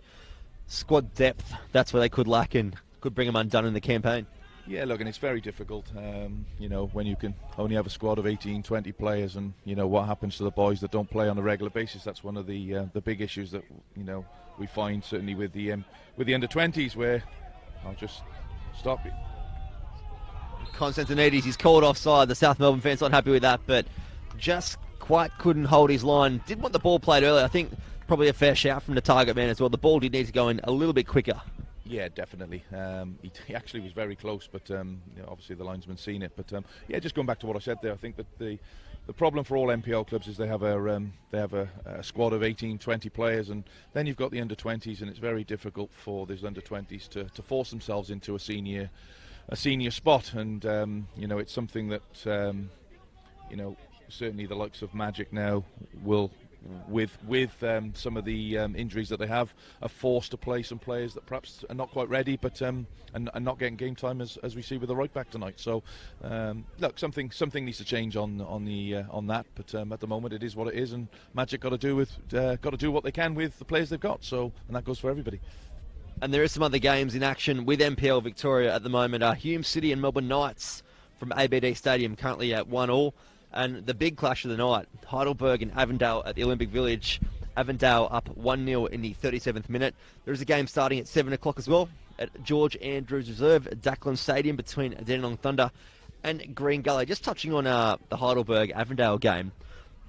squad depth, that's where they could lack and could bring them undone in the campaign. Yeah, look, and it's very difficult, when you can only have a squad of 18, 20 players, and, what happens to the boys that don't play on a regular basis. That's one of the big issues that, we find certainly with the under-20s, where I'll just stop it. Konstantinidis, he's called offside. The South Melbourne fans not happy with that, but just quite couldn't hold his line. Did want the ball played earlier. I think probably a fair shout from the target man as well. The ball did need to go in a little bit quicker. Yeah, definitely. He actually was very close, but obviously the linesman's seen it. But just going back to what I said there, I think that the problem for all NPL clubs is they have a squad of 18, 20 players, and then you've got the under-20s, and it's very difficult for these under-20s to force themselves into a senior spot, and it's something that certainly the likes of Magic now will, with some of the injuries that they have, are forced to play some players that perhaps are not quite ready, but and not getting game time as we see with the right back tonight. So look, something needs to change on that, but at the moment it is what it is, and Magic got to do what they can with the players they've got. So, and that goes for everybody. And there are some other games in action with NPL Victoria at the moment. Hume City and Melbourne Knights from ABD Stadium currently at 1-1. And the big clash of the night, Heidelberg and Avondale at the Olympic Village. Avondale up 1-0 in the 37th minute. There is a game starting at 7 o'clock as well at George Andrews Reserve at Dackland Stadium between Dandenong Thunder and Green Gully. Just touching on the Heidelberg-Avondale game,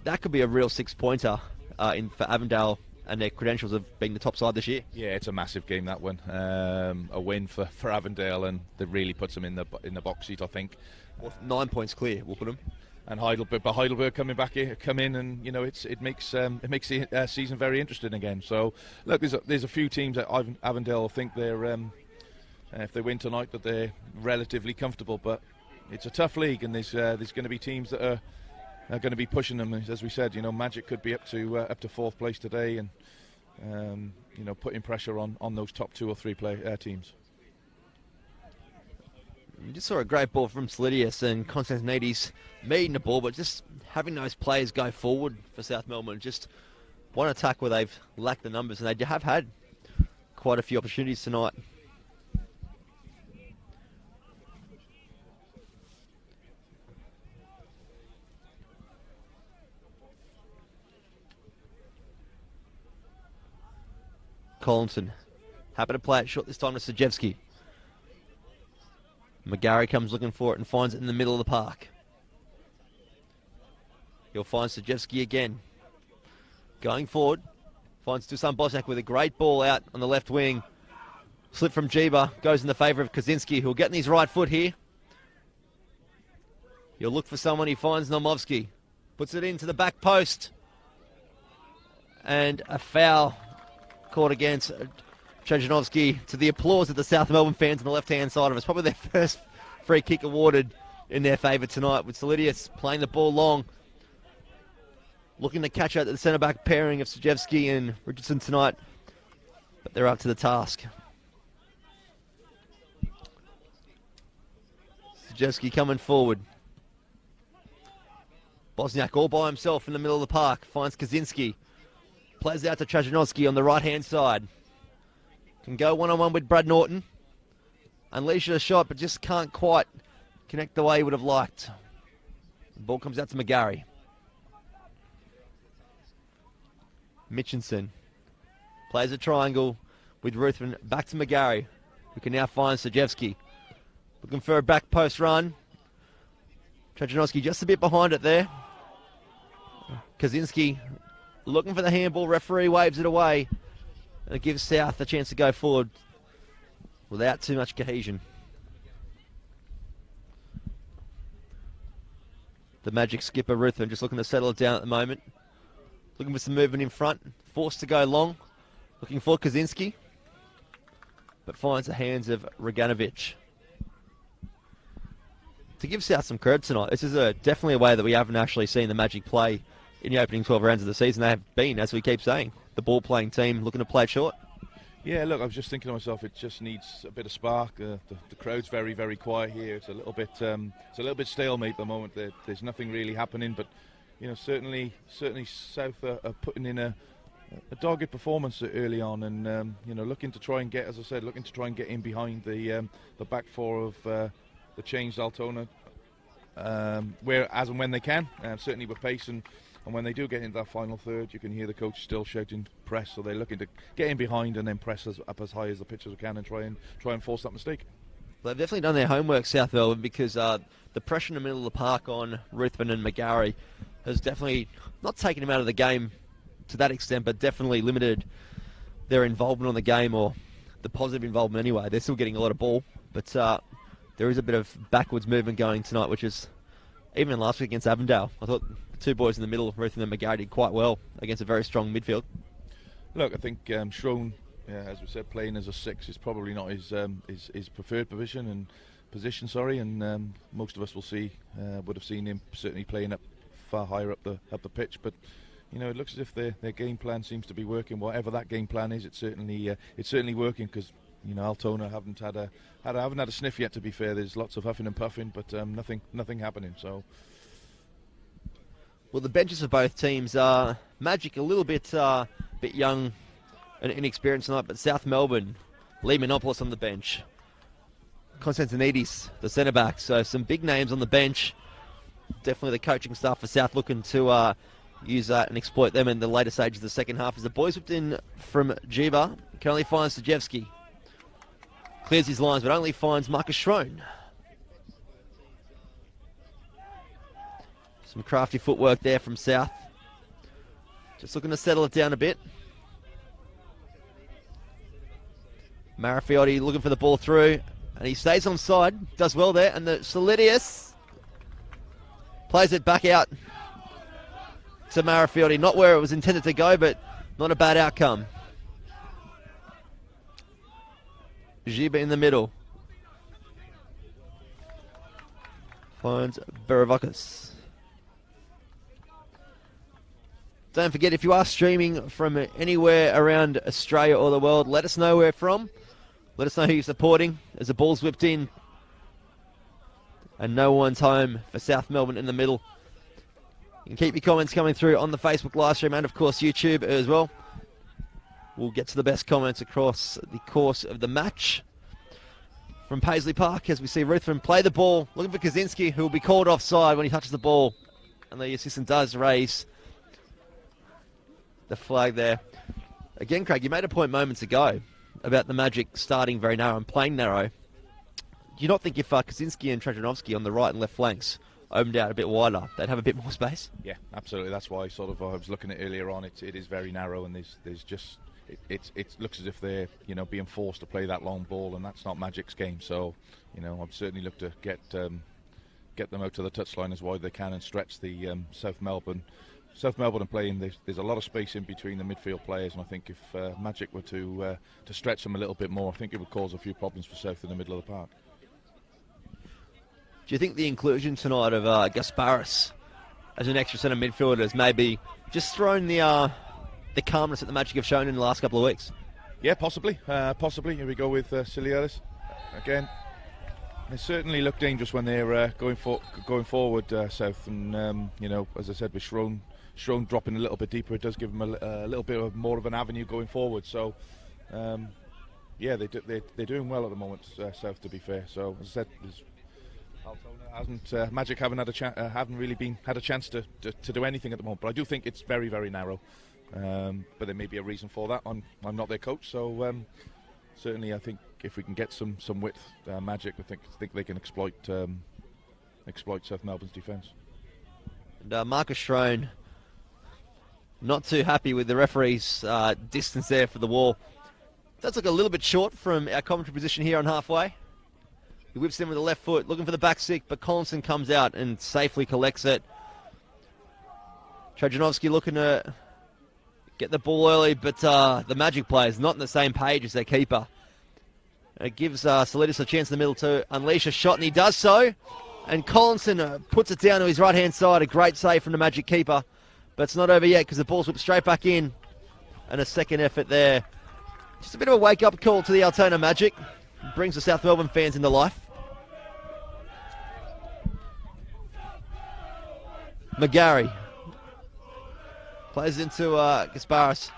that could be a real six-pointer for Avondale and their credentials of being the top side this year. Yeah, it's a massive game, that one. A win for Avondale, and that really puts them in the box seat, I think. Well, 9 points clear, we'll put them. And Heidelberg come in, and it makes the season very interesting again. So look, there's a few teams that Avondale think they're if they win tonight that they're relatively comfortable, but it's a tough league, and there's going to be teams that are going to be pushing them. As we said, Magic could be up to fourth place today, and putting pressure on those top 2 or 3 teams. You just saw a great ball from Slidius and Konstantinidis meeting the ball, but just having those players go forward for South Melbourne. Just one attack where they've lacked the numbers, and they have had quite a few opportunities tonight. Collinson. Happy to play it short this time to Sajewski. McGarry comes looking for it and finds it in the middle of the park. He'll find Sajewski again. Going forward. Finds Dusan Bosniak with a great ball out on the left wing. Slip from Jeeba. Goes in the favour of Kaczynski, who'll get in his right foot here. He'll look for someone. He finds Nomovsky. Puts it into the back post. And a foul caught against Trajanovski, to the applause of the South Melbourne fans on the left-hand side of us. Probably their first free kick awarded in their favour tonight, with Solidius playing the ball long. Looking to catch out the centre-back pairing of Sajewski and Richardson tonight. But they're up to the task. Sajewski coming forward. Bosniak all by himself in the middle of the park. Finds Kaczynski. Plays out to Trajanovski on the right-hand side. Can go one-on-one with Brad Norton. Unleashes a shot, but just can't quite connect the way he would have liked. The ball comes out to McGarry. Mitchinson plays a triangle with Ruthven back to McGarry, who can now find Sajewski. Looking for a back post run. Trajanovski just a bit behind it there. Kaczynski looking for the handball. Referee waves it away. And it gives South a chance to go forward without too much cohesion. The Magic skipper Ruthven just looking to settle it down at the moment. Looking for some movement in front. Forced to go long. Looking for Kaczynski. But finds the hands of Reganovic. To give South some credit tonight, this is definitely a way that we haven't actually seen the Magic play in the opening 12 rounds of the season. They have been, as we keep saying, the ball-playing team looking to play it short. Yeah, look, I was just thinking to myself, it just needs a bit of spark. The crowd's very, very quiet here. It's a little bit stalemate at the moment. There's nothing really happening, but you know, certainly South are putting in a dogged performance early on, and you know, looking to try and get, as I said, in behind the back four of the changed Altona, where as and when they can, certainly with pace, and when they do get into that final third, you can hear the coach still shouting press. So they're looking to get in behind and then press up as high as the pitchers can and try and force that mistake. They've definitely done their homework, South Melbourne, because the pressure in the middle of the park on Ruthven and McGarry has definitely not taken him out of the game to that extent, but definitely limited their involvement on the game, or the positive involvement anyway. They're still getting a lot of ball, but there is a bit of backwards movement going tonight, which is, even last week against Avondale, I thought the two boys in the middle, Ruthven and McGarry, did quite well against a very strong midfield. Look, I think Shrone, as we said, playing as a 6 is probably not his preferred position, and most of us would have seen him certainly playing up far higher up the pitch. But you know, it looks as if their game plan seems to be working. Whatever that game plan is, it's certainly working, because you know, Altona haven't had a sniff yet. To be fair, there's lots of huffing and puffing, but nothing happening. So. Well, the benches of both teams are Magic a little bit young and inexperienced tonight, but South Melbourne, Lee Menopoulos on the bench, Konstantinidis, the centre back. So some big names on the bench. Definitely the coaching staff for South looking to use that and exploit them in the later stages of the second half. As the boys whipped in from Jeeba, can only find Sajewski. Clears his lines, but only finds Marcus Shrone. Some crafty footwork there from South. Just looking to settle it down a bit. Marafiotti looking for the ball through, and he stays on side. Does well there, and the Solidius plays it back out to Marafiotti. Not where it was intended to go, but not a bad outcome. Jiba in the middle. Finds Beravakis. Don't forget, if you are streaming from anywhere around Australia or the world, let us know where from. Let us know who you're supporting as the ball's whipped in. And no one's home for South Melbourne in the middle. You can keep your comments coming through on the Facebook live stream and, of course, YouTube as well. We'll get to the best comments across the course of the match. From Paisley Park, as we see Ruthven play the ball, looking for Kaczynski, who will be called offside when he touches the ball. And the assistant does raise the flag there. Again, Craig, you made a point moments ago about the Magic starting very narrow and playing narrow. Do you not think if Kaczynski and Trajanovski on the right and left flanks opened out a bit wider, they'd have a bit more space? Yeah, absolutely. That's why I was looking at earlier on. It is very narrow, and there's just it looks as if they're being forced to play that long ball, and that's not Magic's game. So I'd certainly look to get them out to the touchline as wide as they can and stretch the South Melbourne are playing. There's a lot of space in between the midfield players, and I think if Magic were to stretch them a little bit more, I think it would cause a few problems for South in the middle of the park. Do you think the inclusion tonight of Gasparis as an extra centre midfielder has maybe just thrown the calmness that the Magic have shown in the last couple of weeks? Yeah, possibly. Here we go with Siliaris again. They certainly look dangerous when they're going forward, South, and as I said, with Schroen dropping a little bit deeper, it does give them a little bit more of an avenue going forward. So, they're doing well at the moment, South. To be fair, so as I said, Altona Magic haven't really had a chance to do anything at the moment. But I do think it's very, very narrow. But there may be a reason for that. I'm not their coach, so certainly I think if we can get some width, Magic, I think they can exploit South Melbourne's defence. And Marcus Schroen not too happy with the referee's distance there for the wall. Does look a little bit short from our commentary position here on halfway. He whips in with the left foot, looking for the back stick, but Collinson comes out and safely collects it. Trajanovski looking to get the ball early, but the Magic player's not on the same page as their keeper. And it gives Solidis a chance in the middle to unleash a shot, and he does so. And Collinson puts it down to his right-hand side. A great save from the Magic keeper. But it's not over yet because the ball's whipped straight back in. And a second effort there. Just a bit of a wake-up call to the Altona Magic. Brings the South Melbourne fans into life. McGarry plays into Gasparis.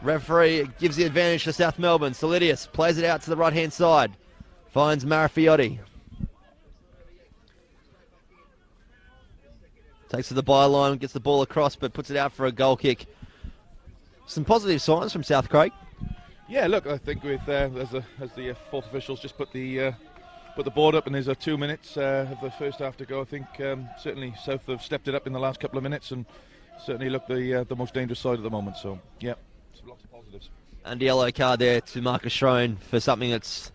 Referee gives the advantage to South Melbourne. Solidius plays it out to the right-hand side. Finds Marafiotti. Takes to the byline, gets the ball across, but puts it out for a goal kick. Some positive signs from South, Craig. Yeah, look, I think with as the fourth officials just put the board up, and there's 2 minutes of the first half to go. I think certainly South have stepped it up in the last couple of minutes and certainly look the most dangerous side at the moment. So yeah, lots of positives. And the yellow card there to Marcus Schroen for something that's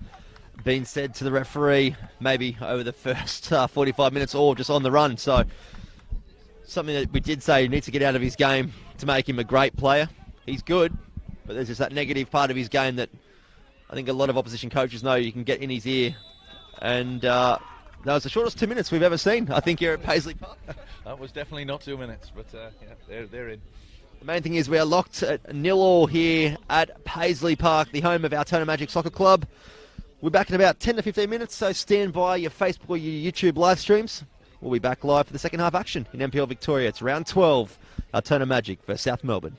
been said to the referee maybe over the first 45 minutes or just on the run. So something that we did say he needs to get out of his game to make him a great player. He's good, but there's just that negative part of his game that I think a lot of opposition coaches know you can get in his ear. And that was the shortest 2 minutes we've ever seen, I think, here at Paisley Park. That was definitely not 2 minutes, but they're in. The main thing is we are locked at 0-0 here at Paisley Park, the home of Altona Magic Soccer Club. We're back in about 10 to 15 minutes, so stand by your Facebook or your YouTube live streams. We'll be back live for the second half action in NPL Victoria. It's round 12, Altona Magic versus South Melbourne.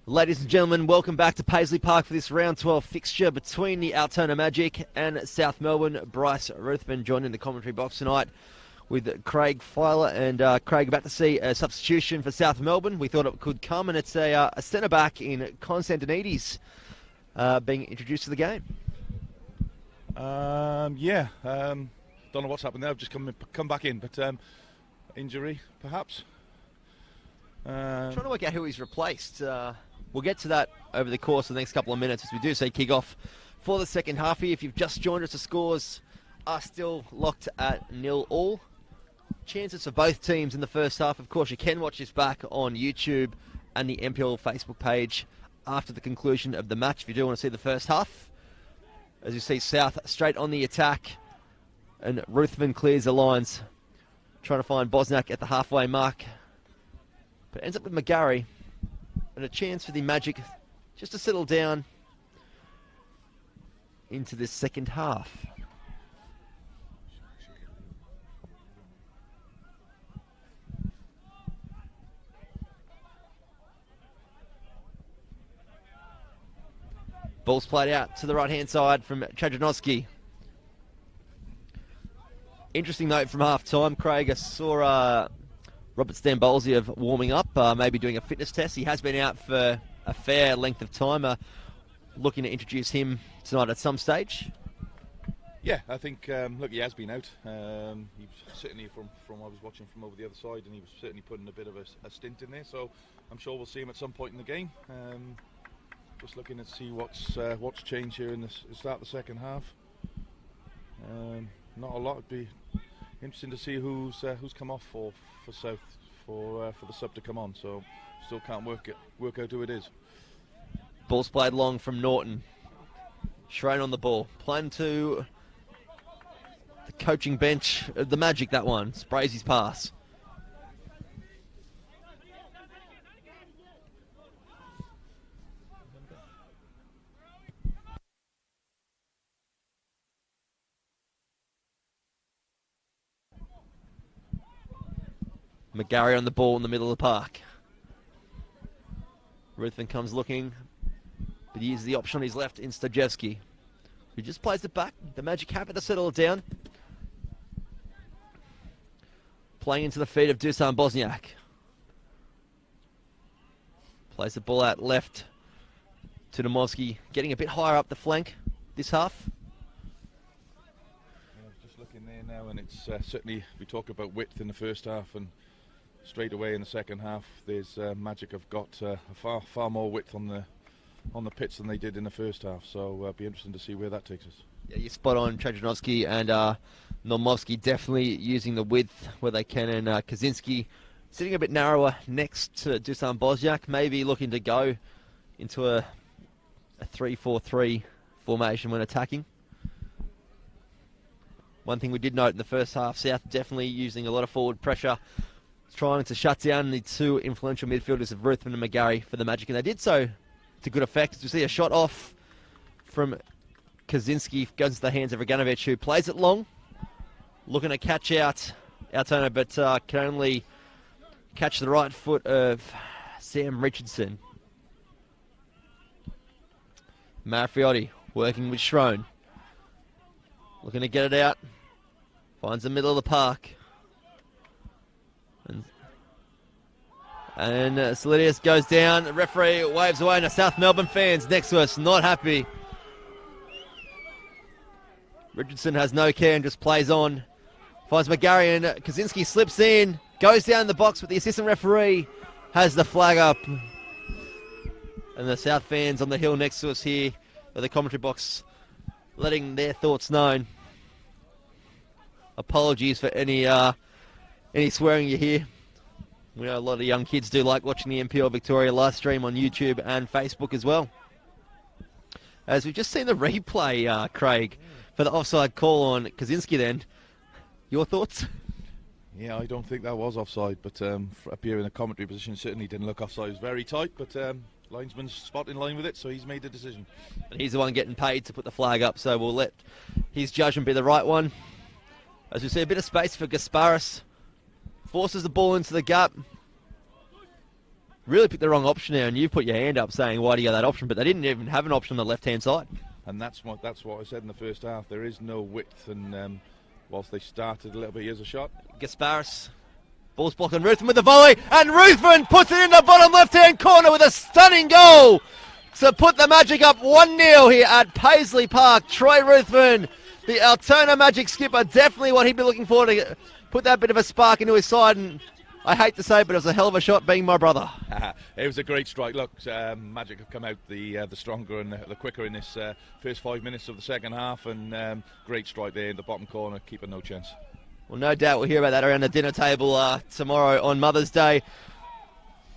Ladies and gentlemen, welcome back to Paisley Park for this round 12 fixture between the Altona Magic and South Melbourne. Bryce Ruthven joining the commentary box tonight with Craig Filer. And Craig, about to see a substitution for South Melbourne. We thought it could come, and it's a centre-back in Constantinides being introduced to the game. Don't know what's happened there. I've just come back in, but injury, perhaps. Trying to work out who he's replaced. We'll get to that over the course of the next couple of minutes as we do say kick off for the second half here. If you've just joined us, the scores are still locked at 0-0. Chances for both teams in the first half. Of course, you can watch this back on YouTube and the NPL Facebook page after the conclusion of the match if you do want to see the first half. As you see, South straight on the attack, and Ruthven clears the lines, trying to find Bosniak at the halfway mark, but ends up with McGarry, and a chance for the Magic just to settle down into this second half. Ball's played out to the right-hand side from Trajanowski. Interesting note from half-time, Craig. I saw Robert Stambolziev warming up, maybe doing a fitness test. He has been out for a fair length of time. Looking to introduce him tonight at some stage. Yeah, I think, look, he has been out. He was certainly, from I was watching from over the other side, and he was certainly putting a bit of a stint in there. So I'm sure we'll see him at some point in the game. Just looking to see what's changed here in the start of the second half. Not a lot. It'd be interesting to see who's come off for South for the sub to come on. So still can't work out who it is. Ball's played long from Norton. Schrain on the ball, playing to the coaching bench of the Magic. That one sprays his pass. McGarry on the ball in the middle of the park. Ruthven comes looking, but he uses the option on his left in Stojevski, who just plays it back. The Magic happy to settle it down. Playing into the feet of Dusan Bosniak. Plays the ball out left to Domovsky, getting a bit higher up the flank this half. Just looking there now, and it's certainly, we talk about width in the first half, and straight away in the second half, there's Magic have got far more width on the pitch than they did in the first half. So it'll be interesting to see where that takes us. Yeah, you're spot on. Trajanowski and Normovsky definitely using the width where they can, and Kaczynski sitting a bit narrower next to Dusan Bosniak, maybe looking to go into a 3-4-3 formation when attacking. One thing we did note in the first half, South definitely using a lot of forward pressure, trying to shut down the two influential midfielders of Ruthven and McGarry for the Magic, and they did so to good effect. As we see a shot off from Kaczynski, goes into the hands of Raganovic, who plays it long, looking to catch out Altona, but can only catch the right foot of Sam Richardson. Marfiotti working with Schroen, looking to get it out, finds the middle of the park. And Solidius goes down. The referee waves away. Now South Melbourne fans next to us not happy. Richardson has no care and just plays on. Finds McGarry, and Kaczynski slips in. Goes down the box, but the assistant referee has the flag up. And the South fans on the hill next to us here at the commentary box letting their thoughts known. Apologies for any swearing you hear. We know a lot of young kids do like watching the NPL Victoria live stream on YouTube and Facebook as well. As we've just seen the replay, Craig, for the offside call on Kaczynski then. Your thoughts? Yeah, I don't think that was offside, but up here in the commentary position, certainly didn't look offside. It was very tight, but linesman's spot in line with it, so he's made the decision. And he's the one getting paid to put the flag up, so we'll let his judgment be the right one. As we see a bit of space for Gasparis. Forces the ball into the gap. really picked the wrong option there, and you've put your hand up saying, why do you go that option? But they didn't even have an option on the left-hand side. And that's what I said in the first half. There is no width, and whilst they started a little bit, here's a shot. Gasparis. Ball's blocked on Ruthven with the volley, and Ruthven puts it in the bottom left-hand corner with a stunning goal to put the Magic up 1-0 here at Paisley Park. Troy Ruthven, the Altona Magic skipper, definitely what he'd be looking for to put that bit of a spark into his side. And I hate to say it, but it was a hell of a shot, being my brother. It was a great strike. Look, Magic have come out the stronger and the quicker in this first 5 minutes of the second half, and great strike there in the bottom corner, keeping no chance. Well, no doubt we'll hear about that around the dinner table tomorrow on Mother's Day.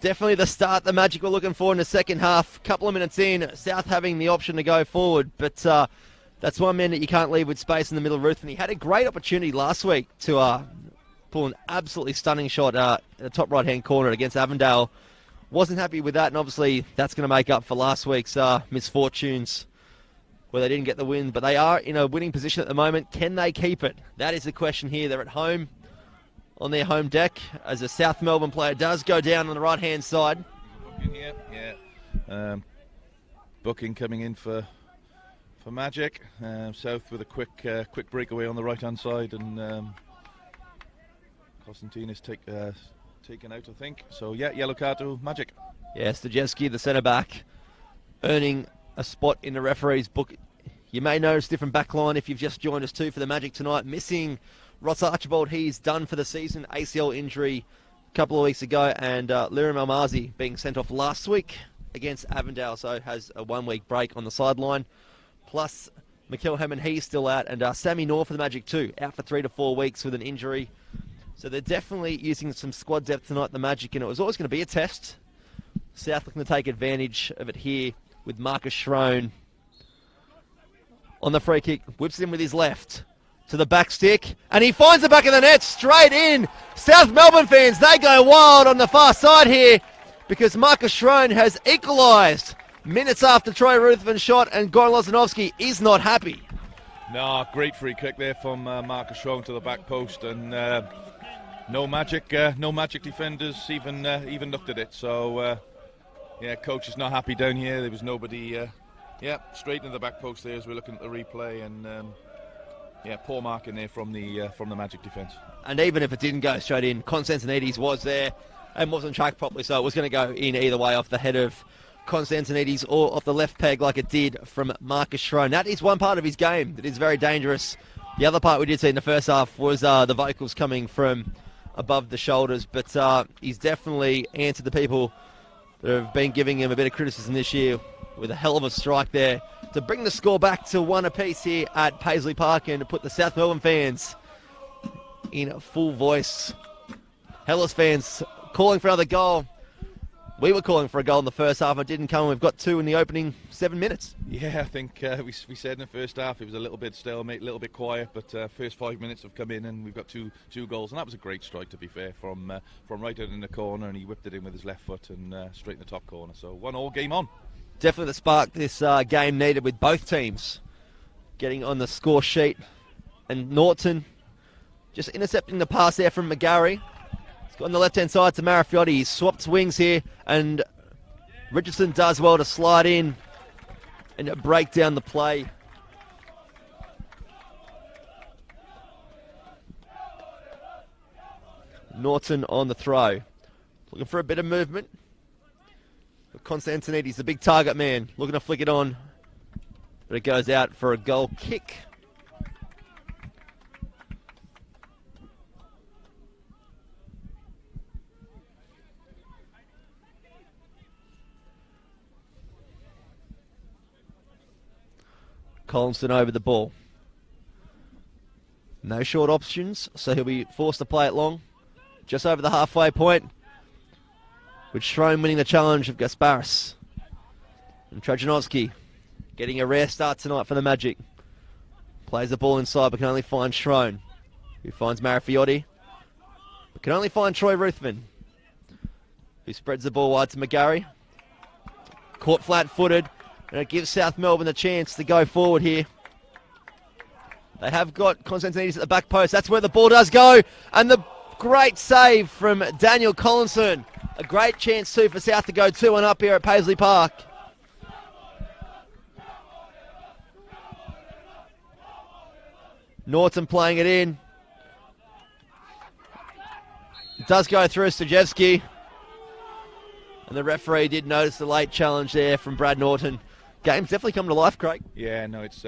Definitely the start the Magic were looking for in the second half. Couple of minutes in, South having the option to go forward, but that's one man that you can't leave with space in the middle of Ruthven. He had a great opportunity last week to pull an absolutely stunning shot in the top right-hand corner against Avondale. Wasn't happy with that, and obviously that's going to make up for last week's misfortunes where they didn't get the win. But they are in a winning position at the moment. Can they keep it? That is the question here. They're at home on their home deck as a South Melbourne player does go down on the right-hand side. Booking here, yeah. Booking coming in for Magic. South with a quick breakaway on the right-hand side, and Constantine is taken out, I think. So, yeah, yellow card to Magic. Yeah, Stajewski, the centre-back, earning a spot in the referee's book. You may notice different back line if you've just joined us too for the Magic tonight. Missing Ross Archibald, he's done for the season. ACL injury a couple of weeks ago, and Liram Almazi being sent off last week against Avondale, so has a 1-week break on the sideline. Plus, Mikel Hammond, he's still out, and Sammy North for the Magic too, out for 3 to 4 weeks with an injury. So they're definitely using some squad depth tonight, the Magic, and it was always going to be a test. South looking to take advantage of it here with Marcus Schrone on the free kick. Whips it in with his left to the back stick, and he finds the back of the net straight in. South Melbourne fans, they go wild on the far side here because Marcus Schrone has equalised minutes after Troy Ruthven's shot, and Goran Lozanovsky is not happy. No, great free kick there from Marcus Schrone to the back post, and no Magic defenders even looked at it. So yeah, coach is not happy down here. There was nobody. Straight into the back post there as we're looking at the replay, and poor marking there from the Magic defence. And even if it didn't go straight in, Constantinides was there and wasn't tracked properly, so it was going to go in either way off the head of Constantinides or off the left peg like it did from Marcus Schrone. That is one part of his game that is very dangerous. The other part we did see in the first half was the vocals coming from above the shoulders, but he's definitely answered the people that have been giving him a bit of criticism this year with a hell of a strike there to bring the score back to 1 apiece here at Paisley Park and to put the South Melbourne fans in full voice. Hellas fans calling for another goal. We were calling for a goal in the first half. It didn't come. We've got 2 in the opening 7 minutes. Yeah, I think we said in the first half it was a little bit stalemate, a little bit quiet, but first 5 minutes have come in and we've got two goals, and that was a great strike, to be fair, from right out in the corner, and he whipped it in with his left foot and straight in the top corner. So 1-1 game on. Definitely the spark this game needed with both teams getting on the score sheet, and Norton just intercepting the pass there from McGarry. On the left-hand side to Marafiotti. He swapped wings here, and Richardson does well to slide in and break down the play. Norton on the throw. Looking for a bit of movement. But Constantinides, the big target man, looking to flick it on. But it goes out for a goal kick. Collinston over the ball. No short options, so he'll be forced to play it long. Just over the halfway point, with Schrone winning the challenge of Gasparis. And Trajanovski getting a rare start tonight for the Magic. Plays the ball inside, but can only find Schrone, who finds Marafiotti, but can only find Troy Ruthven, who spreads the ball wide to McGarry. Caught flat-footed. And it gives South Melbourne the chance to go forward here. They have got Constantinides at the back post. That's where the ball does go. And the great save from Daniel Collinson A great chance too for South to go 2-1 up here at Paisley Park. Norton playing it in. It does go through Stajewski. And the referee did notice the late challenge there from Brad Norton. Game's definitely come to life, Craig. Yeah, no, it's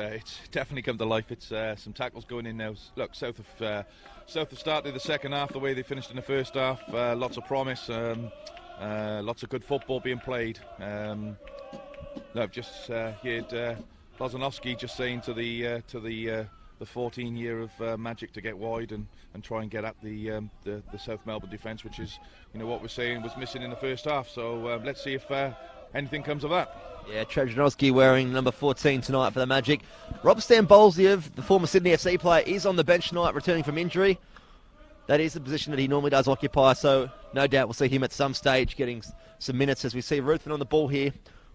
definitely come to life. It's some tackles going in now. Look, South have started the second half the way they finished in the first half. Lots of promise, lots of good football being played. I've just heard Lozanovsky just saying to the 14-year of magic to get wide and try and get at the South Melbourne defence, which is what we're saying was missing in the first half. So let's see if anything comes of that. Yeah, Trajanowski wearing number 14 tonight for the Magic. Rob Stambolsiev, the former Sydney FC player, is on the bench tonight returning from injury. That is the position that he normally does occupy, so no doubt we'll see him at some stage getting some minutes as we see Ruthven on the ball here.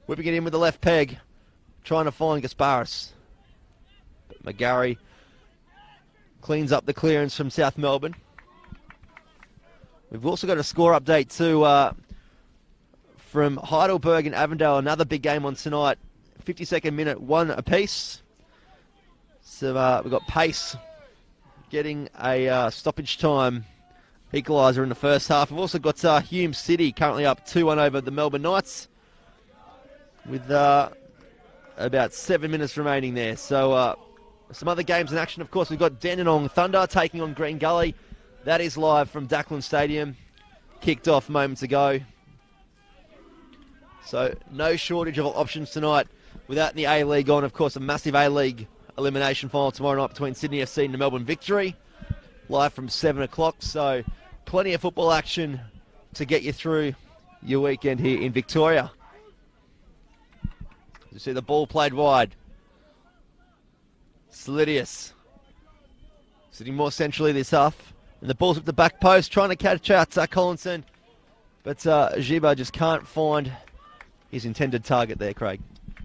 Whipping it in with the left peg, trying to find Gasparis. But McGarry cleans up the clearance from South Melbourne. We've also got a score update too from Heidelberg and Avondale. Another big game on tonight. 52nd minute, 1 apiece. So we've got Pace getting a stoppage time equaliser in the first half. We've also got Hume City currently up 2-1 over the Melbourne Knights with about 7 minutes remaining there. So some other games in action, of course. We've got Dandenong Thunder taking on Green Gully. That is live from Dackland Stadium. Kicked off moments ago. So no shortage of options tonight without the A-League on. Of course, a massive A-League elimination final tomorrow night between Sydney FC and the Melbourne Victory. Live from 7 o'clock. So plenty of football action to get you through your weekend here in Victoria. You see the ball played wide. Solidius sitting more centrally this half. And the ball's at the back post, trying to catch out Collinson. But Giba just can't find his intended target there, Craig.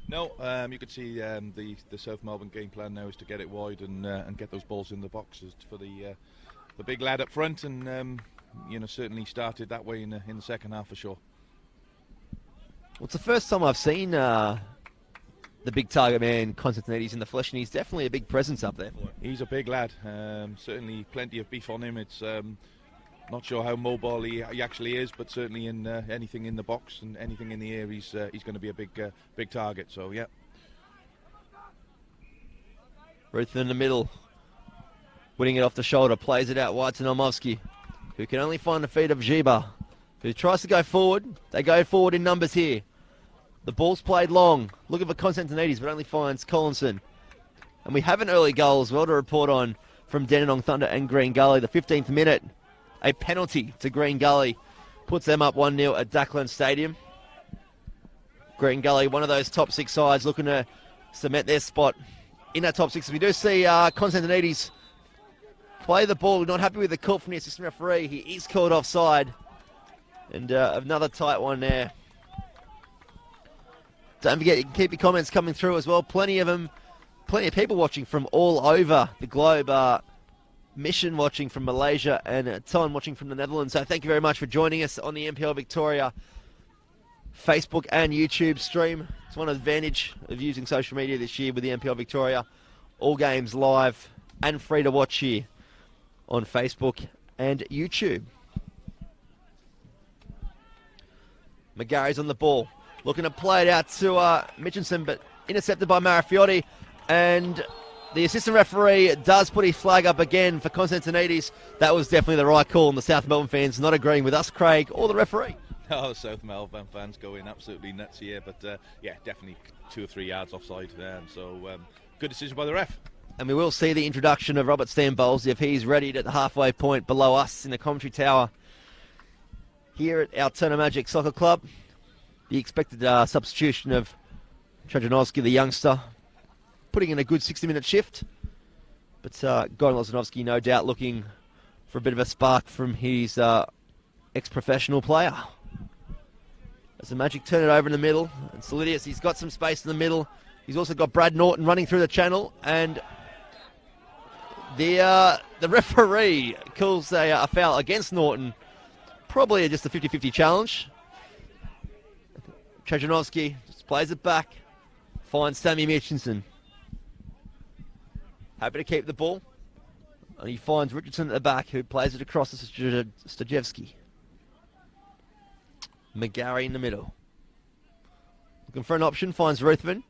No, you could see the South Melbourne game plan now is to get it wide and get those balls in the boxes for the big lad up front, and certainly started that way in the second half for sure. Well, it's the first time I've seen the big target man Constantinides in the flesh, and he's definitely a big presence up there for him. He's a big lad. Certainly plenty of beef on him. It's not sure how mobile he actually is, but certainly in anything in the box and anything in the air, he's going to be a big target. So yeah. Ruth in the middle, winning it off the shoulder, plays it out wide to Nomovsky, who can only find the feet of Giba, who tries to go forward. They go forward in numbers here. The ball's played long, looking for Constantinides, but only finds Collinson. And we have an early goal as well to report on from Dandenong Thunder and Green Gully. The 15th minute, a penalty to Green Gully puts them up 1-0 at Dackland Stadium. Green Gully, one of those top 6 sides looking to cement their spot in that top 6. We do see Constantinides play the ball. We're not happy with the call from the assistant referee. He is called offside. And another tight one there. Don't forget, you can keep your comments coming through as well. Plenty of them. Plenty of people watching from all over the globe. Mission watching from Malaysia and Ton watching from the Netherlands. So thank you very much for joining us on the NPL Victoria Facebook and YouTube stream. It's one advantage of using social media this year with the NPL Victoria. All games live and free to watch here on Facebook and YouTube. McGarry's on the ball, looking to play it out to Mitchinson, but intercepted by Marafiotti. And the assistant referee does put his flag up again for Constantinides. That was definitely the right call, and the South Melbourne fans not agreeing with us, Craig, or the referee. Oh, the South Melbourne fans going absolutely nuts here, but yeah, definitely 2 or 3 yards offside. So good decision by the ref. And we will see the introduction of Robert Stambolsiev if he's readied at the halfway point below us in the commentary tower here at Altona Magic Soccer Club. The expected substitution of Trajanowski, the youngster, putting in a good 60-minute shift. But Goran Lozanovsky, no doubt, looking for a bit of a spark from his ex-professional player. As the Magic turn it over in the middle, and Solidius, he's got some space in the middle. He's also got Brad Norton running through the channel, and the referee calls a foul against Norton Probably just a 50-50 challenge. Trajanovski just plays it back. Finds Sammy Mitchinson. Happy to keep the ball. And he finds Richardson at the back, who plays it across to Stajevski. McGarry in the middle. Looking for an option, finds Ruthven.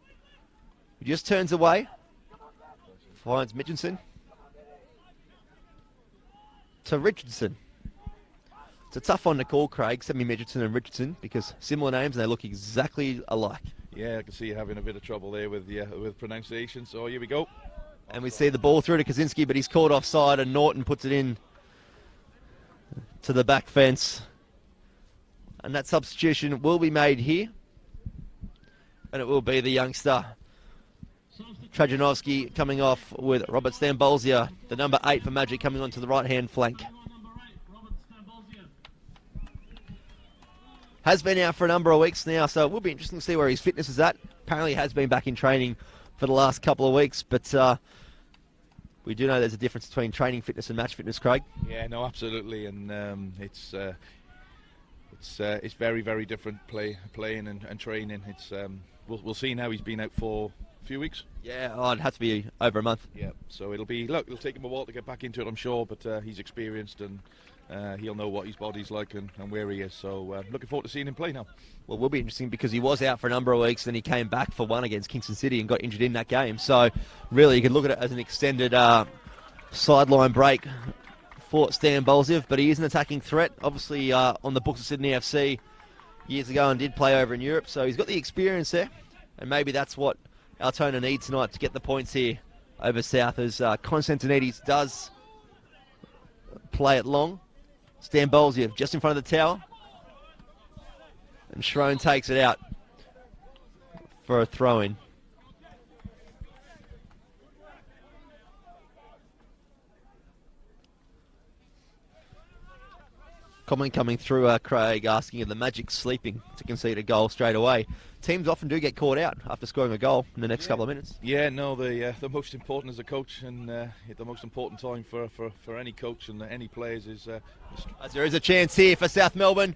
He just turns away. Finds Mitchinson. To Richardson. It's a tough one to call, Craig, Sammy Mitchinson and Richardson, because similar names and they look exactly alike. Yeah, I can see you having a bit of trouble there with pronunciation, so here we go. And we see the ball through to Kaczynski, but he's caught offside and Norton puts it in to the back fence. And that substitution will be made here. And it will be the youngster Trajanovski coming off with Robert Stambolzia, the number 8 for Magic, coming onto the right-hand flank. Has been out for a number of weeks now, so it will be interesting to see where his fitness is at. Apparently he has been back in training for the last couple of weeks, but we do know there's a difference between training fitness and match fitness, Craig. Yeah, no, absolutely, and it's very, very different playing and training. It's we'll see now. He's been out for a few weeks. Yeah, it'd have to be over a month. Yeah, so it'll take him a while to get back into it, I'm sure, but he's experienced and he'll know what his body's like and where he is. So looking forward to seeing him play now. Well, it will be interesting because he was out for a number of weeks, then he came back for one against Kingston City and got injured in that game. So really you could look at it as an extended sideline break for Stan Bolziev, but he is an attacking threat. Obviously on the books of Sydney FC years ago and did play over in Europe, so he's got the experience there, and maybe that's what Altona needs tonight to get the points here over South, as Konstantinides does play it long. Stan Bolziev just in front of the tower, and Schrone takes it out for a throw-in. Comment coming through, Craig, asking if the Magic sleeping to concede a goal straight away. Teams often do get caught out after scoring a goal in the next couple of minutes. Yeah, no, the most important as a coach, and the most important time for any coach and any players is... As there is a chance here for South Melbourne.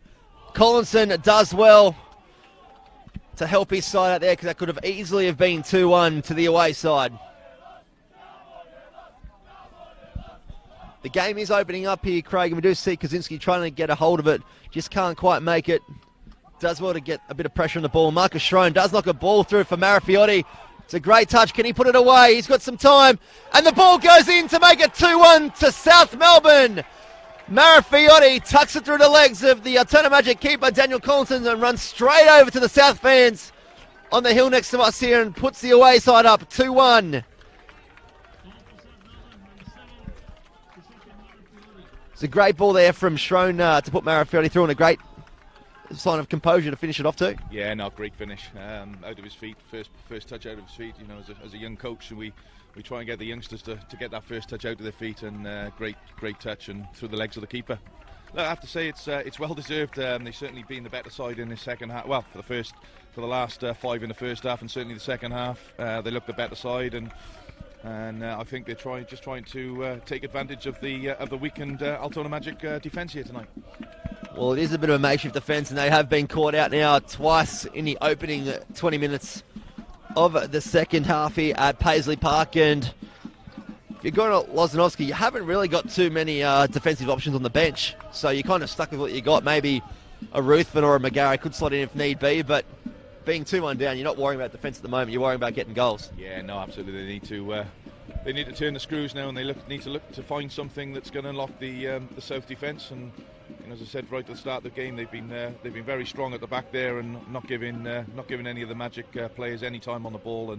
Collinson does well to help his side out there, because that could have easily have been 2-1 to the away side. The game is opening up here, Craig, and we do see Kaczynski trying to get a hold of it. Just can't quite make it. Does well to get a bit of pressure on the ball. Marcus Schrone does knock a ball through for Marafiotti. It's a great touch. Can he put it away? He's got some time. And the ball goes in to make it 2-1 to South Melbourne. Marafiotti tucks it through the legs of the Altona Magic keeper, Daniel Collinson, and runs straight over to the South fans on the hill next to us here and puts the away side up 2-1. It's a great ball there from Schrone to put Marafiotti through, and a great sign of composure to finish it off too. Yeah, no, great finish. Out of his feet, first touch out of his feet. You know, as a young coach, we try and get the youngsters to get that first touch out of their feet, and great touch and through the legs of the keeper. Look, I have to say it's well deserved. They've certainly been the better side in the second half. Well, for the last 5 in the first half, and certainly the second half, they looked the better side, and I think they're trying to take advantage of the weakened Altona Magic defence here tonight. Well, it is a bit of a makeshift defence, and they have been caught out now twice in the opening 20 minutes of the second half here at Paisley Park. And if you're going to Lozanovsky, you haven't really got too many defensive options on the bench, so you're kind of stuck with what you got. Maybe a Ruthven or a McGarry could slot in if need be, but being 2-1 down, you're not worrying about defence at the moment. You're worrying about getting goals. Yeah, no, absolutely. They need to turn the screws now, and they need to look to find something that's going to unlock the South defence. And as I said right at the start of the game, they've been very strong at the back there, and not giving any of the Magic players any time on the ball.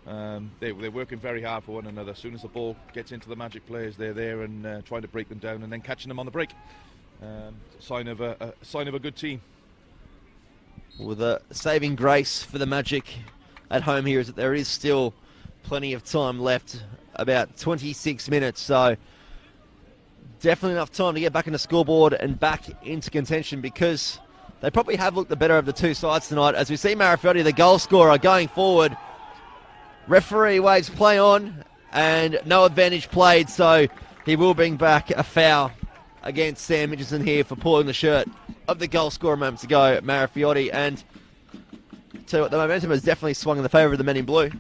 And they're working very hard for one another. As soon as the ball gets into the Magic players, they're there and trying to break them down, and then catching them on the break. Sign of a good team. With a saving grace for the Magic at home here is that there is still plenty of time left, about 26 minutes, so definitely enough time to get back in the scoreboard and back into contention, because they probably have looked the better of the two sides tonight. As we see Marafiotti, the goal scorer, going forward. Referee waves play on and no advantage played, so he will bring back a foul against Sam Mitchelson here for pulling the shirt of the goal scorer moments ago, Marafiotti. And tell you what, the momentum has definitely swung in the favour of the men in blue.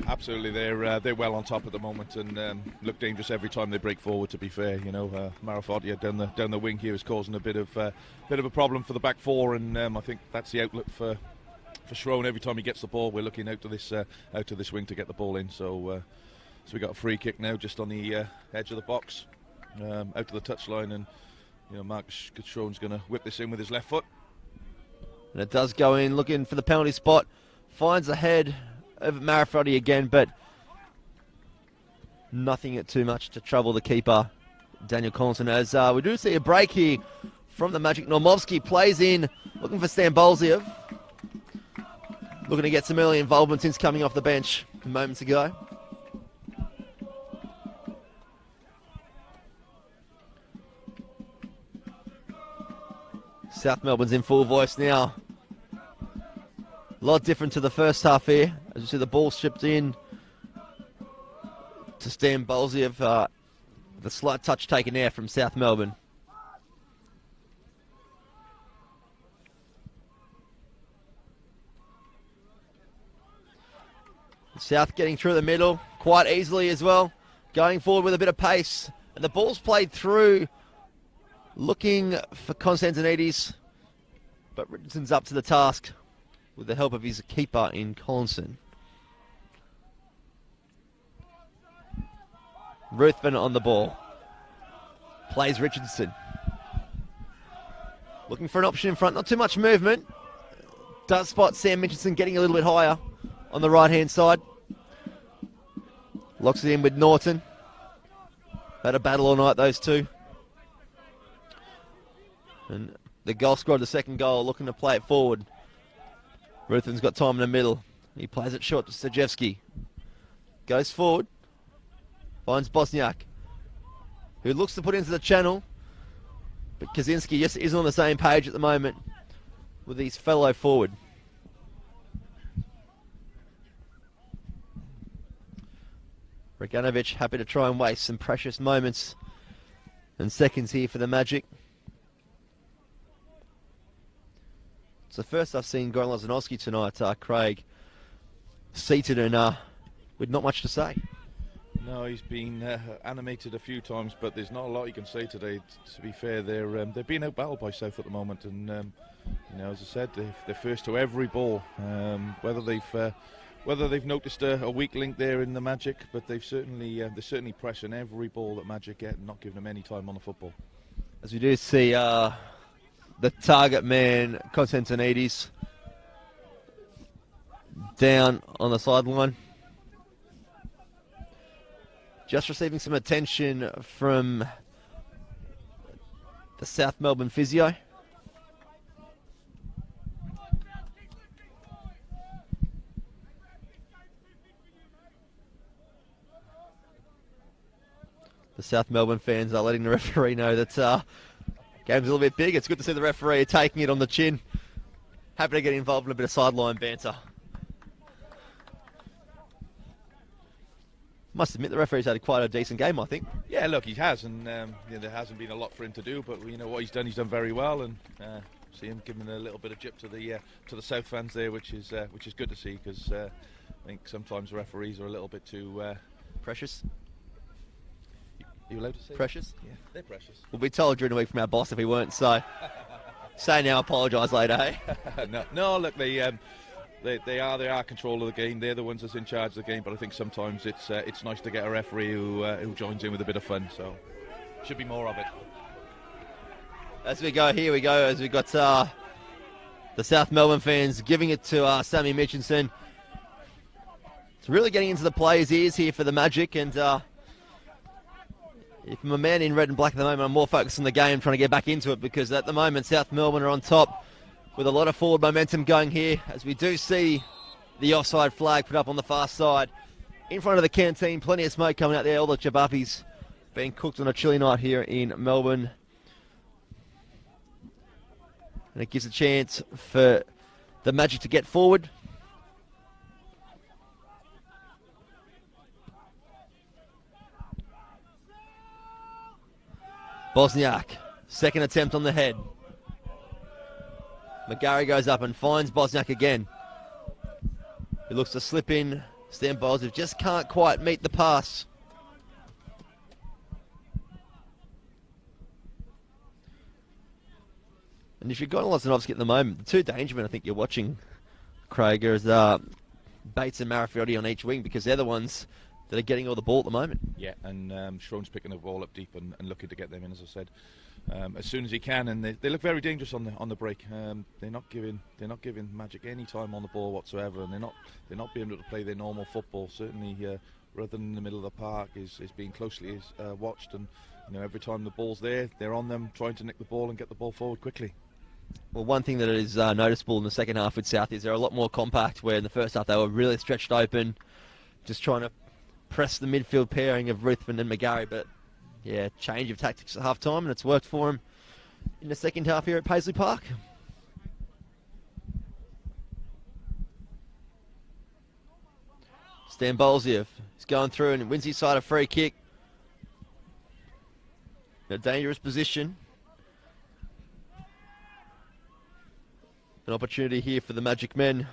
Absolutely, they're well on top at the moment and look dangerous every time they break forward. To be fair, Marafiotti down the wing here is causing a bit of a problem for the back four, and I think that's the outlet for Shrone. Every time he gets the ball, we're looking out to this wing to get the ball in. So we got a free kick now, just on the edge of the box, out to the touchline, and Marcus Shrone's going to whip this in with his left foot. And it does go in, looking for the penalty spot. Finds the head of Marafiotti again, but nothing too much to trouble the keeper, Daniel Collinson, as we do see a break here from the Magic. Normovsky plays in, looking for Stan Bolziev. Looking to get some early involvement since coming off the bench moments ago. South Melbourne's in full voice now. A lot different to the first half here. As you see, the ball stripped in to Stan Bolziev. The slight touch taken there from South Melbourne. South getting through the middle quite easily as well. Going forward with a bit of pace. And the ball's played through, looking for Constantinides. But Richardson's up to the task with the help of his keeper in Collinson. Ruthven on the ball. Plays Richardson. Looking for an option in front. Not too much movement. Does spot Sam Mitchelson getting a little bit higher on the right-hand side. Locks it in with Norton. Had a battle all night, those two. And the goal scorer, the second goal, looking to play it forward. Ruthven's got time in the middle. He plays it short to Stajewski. Goes forward. Finds Bosniak, who looks to put into the channel. But Kaczynski just isn't on the same page at the moment with his fellow forward. Reganovic happy to try and waste some precious moments and seconds here for the Magic. It's the first I've seen Goran Lozanovsky tonight, Craig, seated and with not much to say. No, he's been animated a few times, but there's not a lot you can say today. To be fair, they're being outbattled by South at the moment, and as I said, they're first to every ball. Whether they've noticed a weak link there in the Magic, but they're certainly pressing every ball that Magic get and not giving them any time on the football. As we do see the target man, Constantinides, down on the sideline. Just receiving some attention from the South Melbourne physio. The South Melbourne fans are letting the referee know that game's a little bit big. It's good to see the referee taking it on the chin. Happy to get involved in a bit of sideline banter. Must admit the referee's had quite a decent game, I think. Yeah, look, he has, and there hasn't been a lot for him to do, but what he's done very well, and see him giving a little bit of jip to the South fans there, which is good to see, because I think sometimes referees are a little bit too precious. Are you allowed to say precious? Yeah, they're precious. We'll be told during the week from our boss if we weren't, so say now, apologise later, hey? No, look, they are control of the game. They're the ones that's in charge of the game. But I think sometimes it's nice to get a referee who joins in with a bit of fun. So should be more of it. As we go, here we go. As we got the South Melbourne fans giving it to Sammy Mitchelson. It's really getting into the players' ears here for the Magic. And if I'm a man in red and black at the moment, I'm more focused on the game, trying to get back into it, because at the moment South Melbourne are on top with a lot of forward momentum going here, as we do see the offside flag put up on the far side. In front of the canteen, plenty of smoke coming out there. All the jabapis being cooked on a chilly night here in Melbourne. And it gives a chance for the Magic to get forward. Bosniak, second attempt on the head. McGarry goes up and finds Bosniak again. He looks to slip in. Stan Bosniak just can't quite meet the pass. And if you've got Lozanovsky at the moment, the two danger men I think you're watching, Craig, is Bates and Marafiotti on each wing, because they're the ones that are getting all the ball at the moment. Yeah, and Schroen's picking the ball up deep and looking to get them in, as I said, as soon as he can. And they look very dangerous on the break. They're not giving Magic any time on the ball whatsoever, and they're not being able to play their normal football. Certainly, rather than in the middle of the park, is being closely watched. And every time the ball's there, they're on them trying to nick the ball and get the ball forward quickly. Well, one thing that is noticeable in the second half with South is they're a lot more compact, where in the first half they were really stretched open, just trying to press the midfield pairing of Ruthven and McGarry. But yeah, change of tactics at half time, and it's worked for him in the second half here at Paisley Park. Stan Bolziev is going through and wins his side a free kick. In a dangerous position. An opportunity here for the Magic men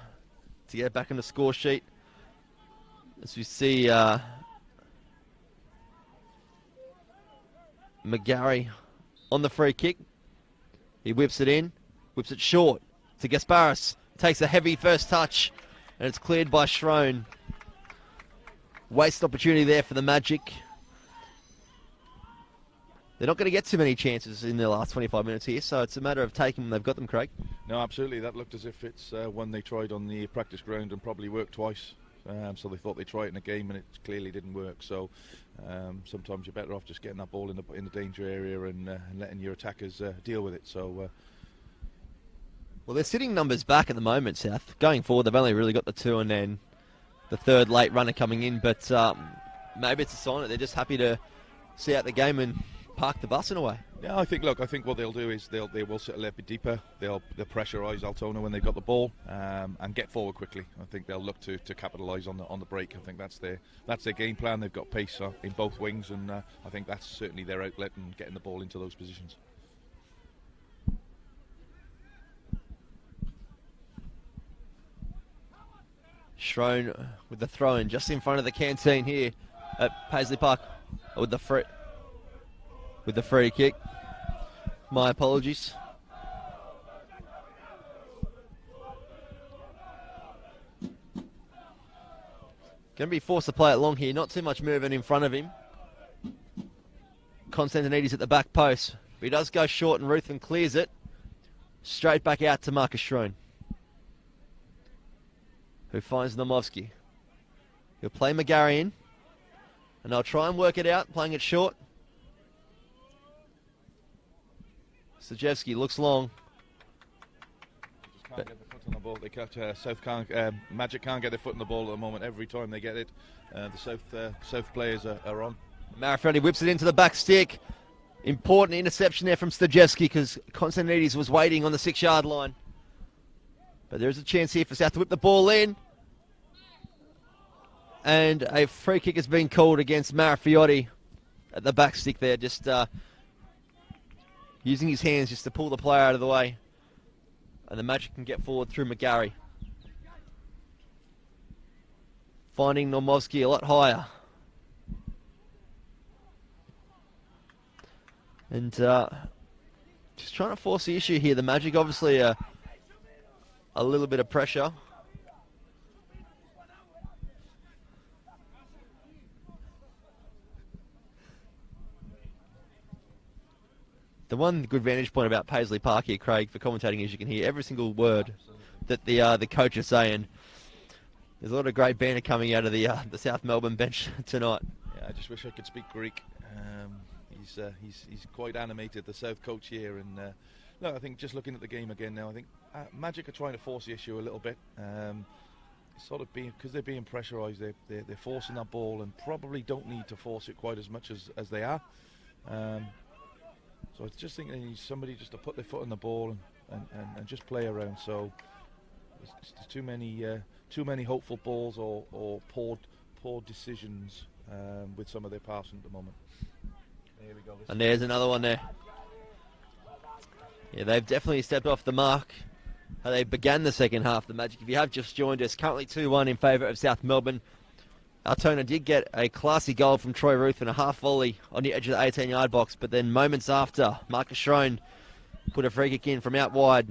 to get back on the score sheet. As we see McGarry on the free kick. He whips it in, whips it short to Gasparis. Takes a heavy first touch, and it's cleared by Schroen. Waste opportunity there for the Magic. They're not going to get too many chances in the last 25 minutes here, so it's a matter of taking them. They've got them, Craig. No, absolutely. That looked as if it's one they tried on the practice ground and probably worked twice. So they thought they'd try it in a game, and it clearly didn't work. So sometimes you're better off just getting that ball in the danger area and letting your attackers deal with it. So well, they're sitting numbers back at the moment, South. Going forward, they've only really got the two and then the third late runner coming in. But maybe it's a sign that they're just happy to see out the game and park the bus in a way. Yeah, I think what they'll do is they will sit a little bit deeper. They'll pressurise Altona when they've got the ball and get forward quickly. I think they'll look to capitalise on the break. I think that's their game plan. They've got pace in both wings, and I think that's certainly their outlet in getting the ball into those positions. Schroen with the throw in just in front of the canteen here at Paisley Park with the free kick. My apologies. Going to be forced to play it long here. Not too much movement in front of him. Constantinides at the back post. But he does go short, and Ruthven clears it. Straight back out to Marcus Schroen, who finds Nomovsky. He'll play McGarry in, and they'll try and work it out, playing it short. Stajewski looks long. Just can't get the foot on the ball. They can't. Magic can't get their foot on the ball at the moment. Every time they get it, the South players are on. Marafiotti whips it into the back stick. Important interception there from Stajewski, because Constantinides was waiting on the 6-yard line. But there's a chance here for South to whip the ball in. And a free kick has been called against Marafiotti at the back stick there, just using his hands just to pull the player out of the way. And the Magic can get forward through McGarry. Finding Nomovsky a lot higher. And just trying to force the issue here. The Magic obviously a little bit of pressure. The one good vantage point about Paisley Park here, Craig, for commentating is you can hear every single word that the coach is saying. There's a lot of great banter coming out of the South Melbourne bench tonight. Yeah, I just wish I could speak Greek. He's quite animated, the South coach here, and look, I think just looking at the game again now, I think Magic are trying to force the issue a little bit. Sort of being, because they're being pressurised, they're forcing that ball and probably don't need to force it quite as much as they are. So I just think they need somebody just to put their foot on the ball and just play around. So there's too many hopeful balls or poor decisions with some of their passing at the moment. And there's another one there. Yeah, they've definitely stepped off the mark. How they began the second half, the Magic. If you have just joined us, currently 2-1 in favour of South Melbourne. Altona did get a classy goal from Troy Ruth and a half volley on the edge of the 18-yard box, but then moments after, Marcus Schrone put a free kick in from out wide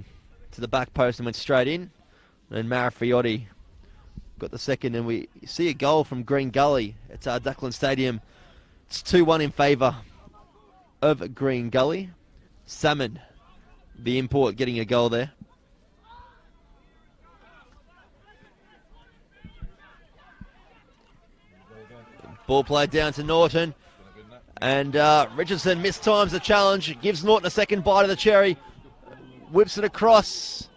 to the back post and went straight in. And Marafiotti got the second, and we see a goal from Green Gully at Duckland Stadium. It's 2-1 in favour of Green Gully. Salmon, the import, getting a goal there. Ball played down to Norton. And Richardson mistimes the challenge. Gives Norton a second bite of the cherry. Whips it across.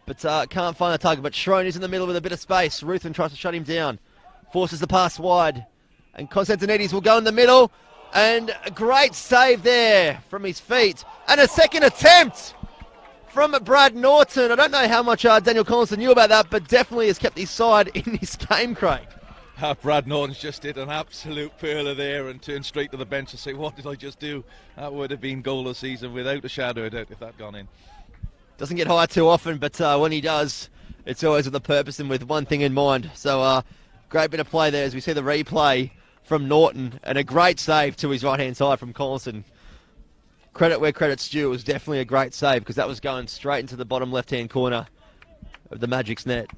But can't find the target. But Schrone is in the middle with a bit of space. Ruthven tries to shut him down. Forces the pass wide. And Constantinides will go in the middle. And a great save there from his feet. And a second attempt from Brad Norton. I don't know how much Daniel Collinson knew about that, but definitely has kept his side in his game, Craig. Brad Norton's just did an absolute perler there and turned straight to the bench and say, what did I just do? That would have been goal of the season without a shadow of doubt if that gone in. Doesn't get high too often, but when he does, it's always with a purpose and with one thing in mind. So great bit of play there as we see the replay from Norton and a great save to his right-hand side from Collinson. Credit where credit's due. It was definitely a great save because that was going straight into the bottom left-hand corner of the Magic's net.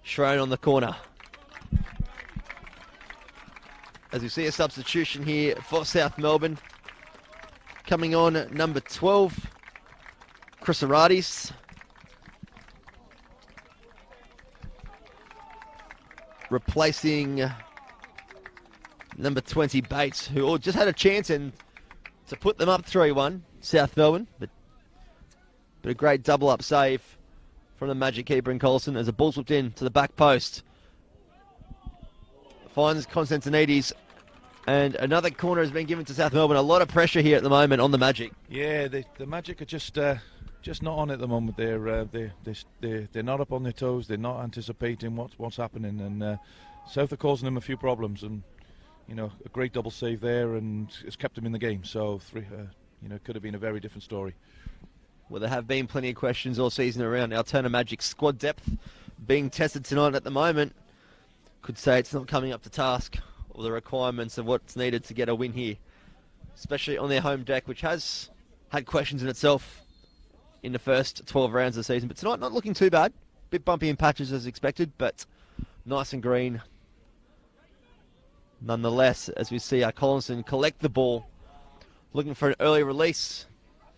Schrone on the corner. As we see a substitution here for South Melbourne. Coming on number 12, Chris Aradis. Replacing number 20, Bates, who just had a chance and to put them up 3-1, South Melbourne. But a great double-up save from the Magic keeper in Colson as a ball slipped in to the back post. Finds Constantinides, and another corner has been given to South Melbourne. A lot of pressure here at the moment on the Magic. Yeah, the Magic are just not on at the moment. They're not up on their toes. They're not anticipating what's happening, and South are causing them a few problems. And a great double save there, and it's kept them in the game. So it could have been a very different story. Well, there have been plenty of questions all season around Altona Magic squad depth being tested tonight at the moment. Could say it's not coming up to task or the requirements of what's needed to get a win here, especially on their home deck, which has had questions in itself in the first 12 rounds of the season. But tonight, not looking too bad. Bit bumpy in patches as expected, but nice and green nonetheless, as we see Collinson collect the ball, looking for an early release.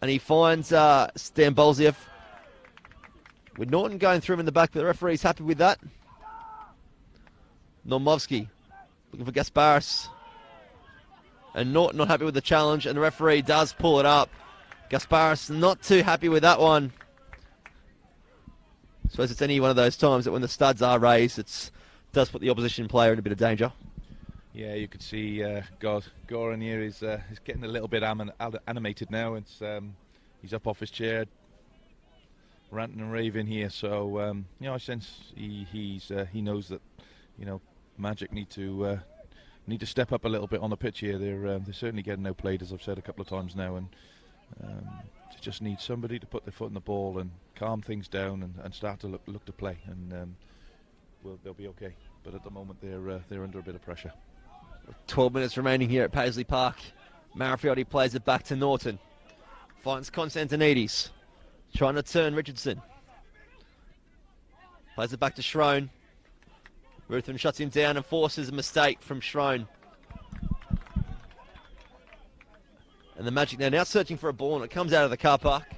And he finds Stan Bolziev with Norton going through him in the back, but the referee's happy with that. Normovsky looking for Gasparis. And Norton not happy with the challenge, and the referee does pull it up. Gasparis not too happy with that one. I suppose it's any one of those times that when the studs are raised, it does put the opposition player in a bit of danger. Yeah, you could see Goran here is getting a little bit animated now. He's up off his chair, ranting and raving here. So I sense he knows that Magic need to step up a little bit on the pitch here. They're certainly getting outplayed, as I've said a couple of times now, and they just need somebody to put their foot in the ball and calm things down and start to look to play, and they'll be okay. But at the moment they're under a bit of pressure. 12 minutes remaining here at Paisley Park. Marafiotti plays it back to Norton. Finds Constantinides. Trying to turn Richardson. Plays it back to Schrone. Ruthven shuts him down and forces a mistake from Schrone. And the Magic now searching for a ball, and it comes out of the car park.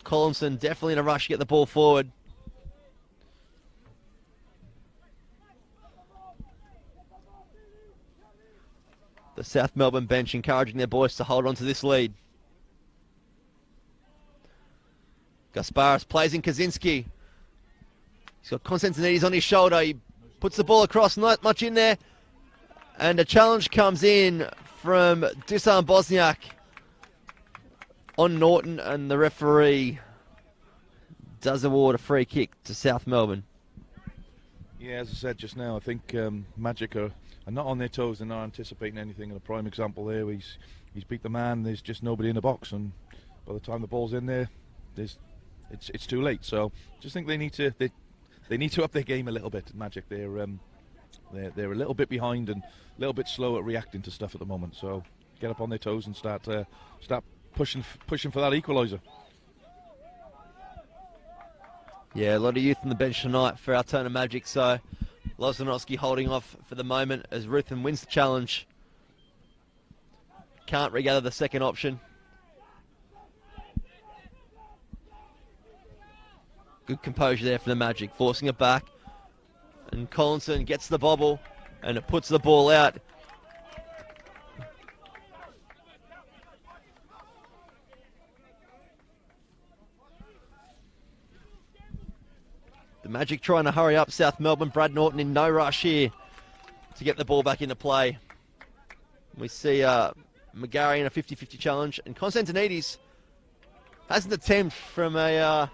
Collinson definitely in a rush to get the ball forward. The South Melbourne bench encouraging their boys to hold on to this lead. Gasparis plays in Kaczynski. He's got Constantinides on his shoulder. He puts the ball across, not much in there. And a challenge comes in from Dusan Bosniak on Norton, and the referee does award a free kick to South Melbourne. Yeah, as I said just now, I think Magic are not on their toes and not anticipating anything. And a prime example there, he's beat the man. There's just nobody in the box, and by the time the ball's in there, it's too late. So just think they need to up their game a little bit. Magic, they're a little bit behind and a little bit slow at reacting to stuff at the moment. So get up on their toes and start pushing for that equaliser. Yeah, a lot of youth on the bench tonight for Altona Magic, so Lozanowski holding off for the moment as Ruthven wins the challenge. Can't regather the second option. Good composure there for the Magic, forcing it back. And Collinson gets the bobble, and it puts the ball out. The Magic trying to hurry up South Melbourne. Brad Norton in no rush here to get the ball back into play. We see McGarry in a 50-50 challenge, and Constantinides has an attempt from a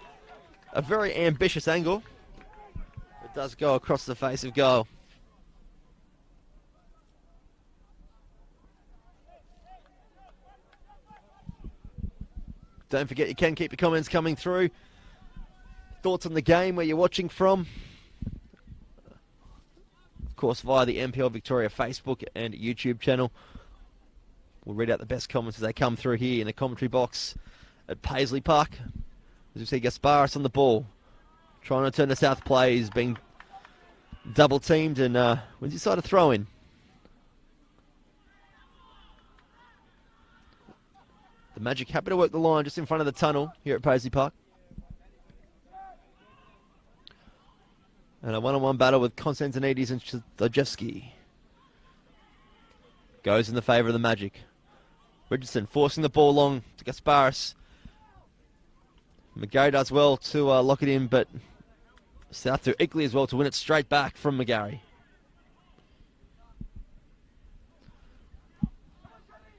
very ambitious angle. It does go across the face of goal. Don't forget, you can keep your comments coming through. Thoughts on the game, where you're watching from. Of course, via the NPL Victoria Facebook and YouTube channel. We'll read out the best comments as they come through here in the commentary box at Paisley Park. As we see Gasparis on the ball, trying to turn the South play. He's being double teamed and wins his side a throw in. The Magic happy to work the line just in front of the tunnel here at Paisley Park. And a one-on-one battle with Constantinides and Stojevski. Goes in the favour of the Magic. Richardson forcing the ball long to Gasparis. McGarry does well to lock it in, but South do equally as well to win it straight back from McGarry.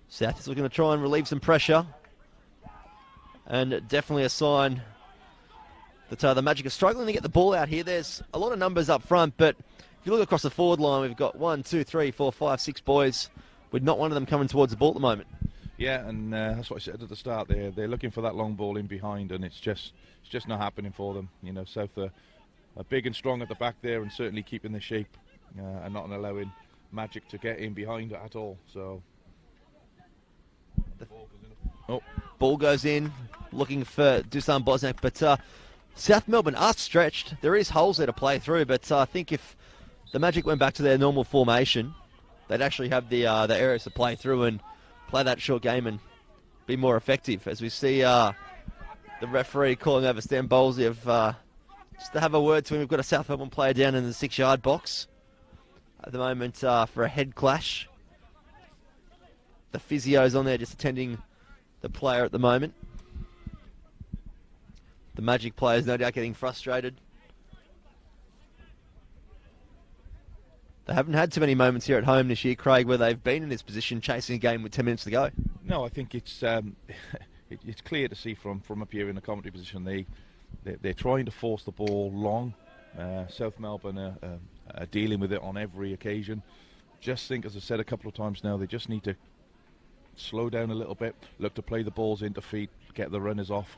South is looking to try and relieve some pressure. And definitely a sign that the Magic are struggling to get the ball out here. There's a lot of numbers up front, but if you look across the forward line, we've got 1, 2, 3, 4, 5, 6 boys, with not one of them coming towards the ball at the moment. Yeah, and that's what I said at the start. They're looking for that long ball in behind, and it's just not happening for them. You know, South are big and strong at the back there, and certainly keeping the shape and not allowing Magic to get in behind at all. So ball goes in, looking for Dusan Bosniak, but South Melbourne are stretched. There is holes there to play through, but I think if the Magic went back to their normal formation, they'd actually have the areas to play through and play that short game and be more effective. As we see the referee calling over Stan Bowlesy of just to have a word to him. We've got a South Melbourne player down in the 6-yard box at the moment for a head clash. The physio's on there just attending the player at the moment. The Magic players no doubt getting frustrated. They haven't had too many moments here at home this year, Craig, where they've been in this position chasing a game with 10 minutes to go. No, I think it's it's clear to see from up here in the commentary position they're trying to force the ball long. South Melbourne are dealing with it on every occasion. Just think, as I said a couple of times now, they just need to slow down a little bit, look to play the balls into feet, get the runners off.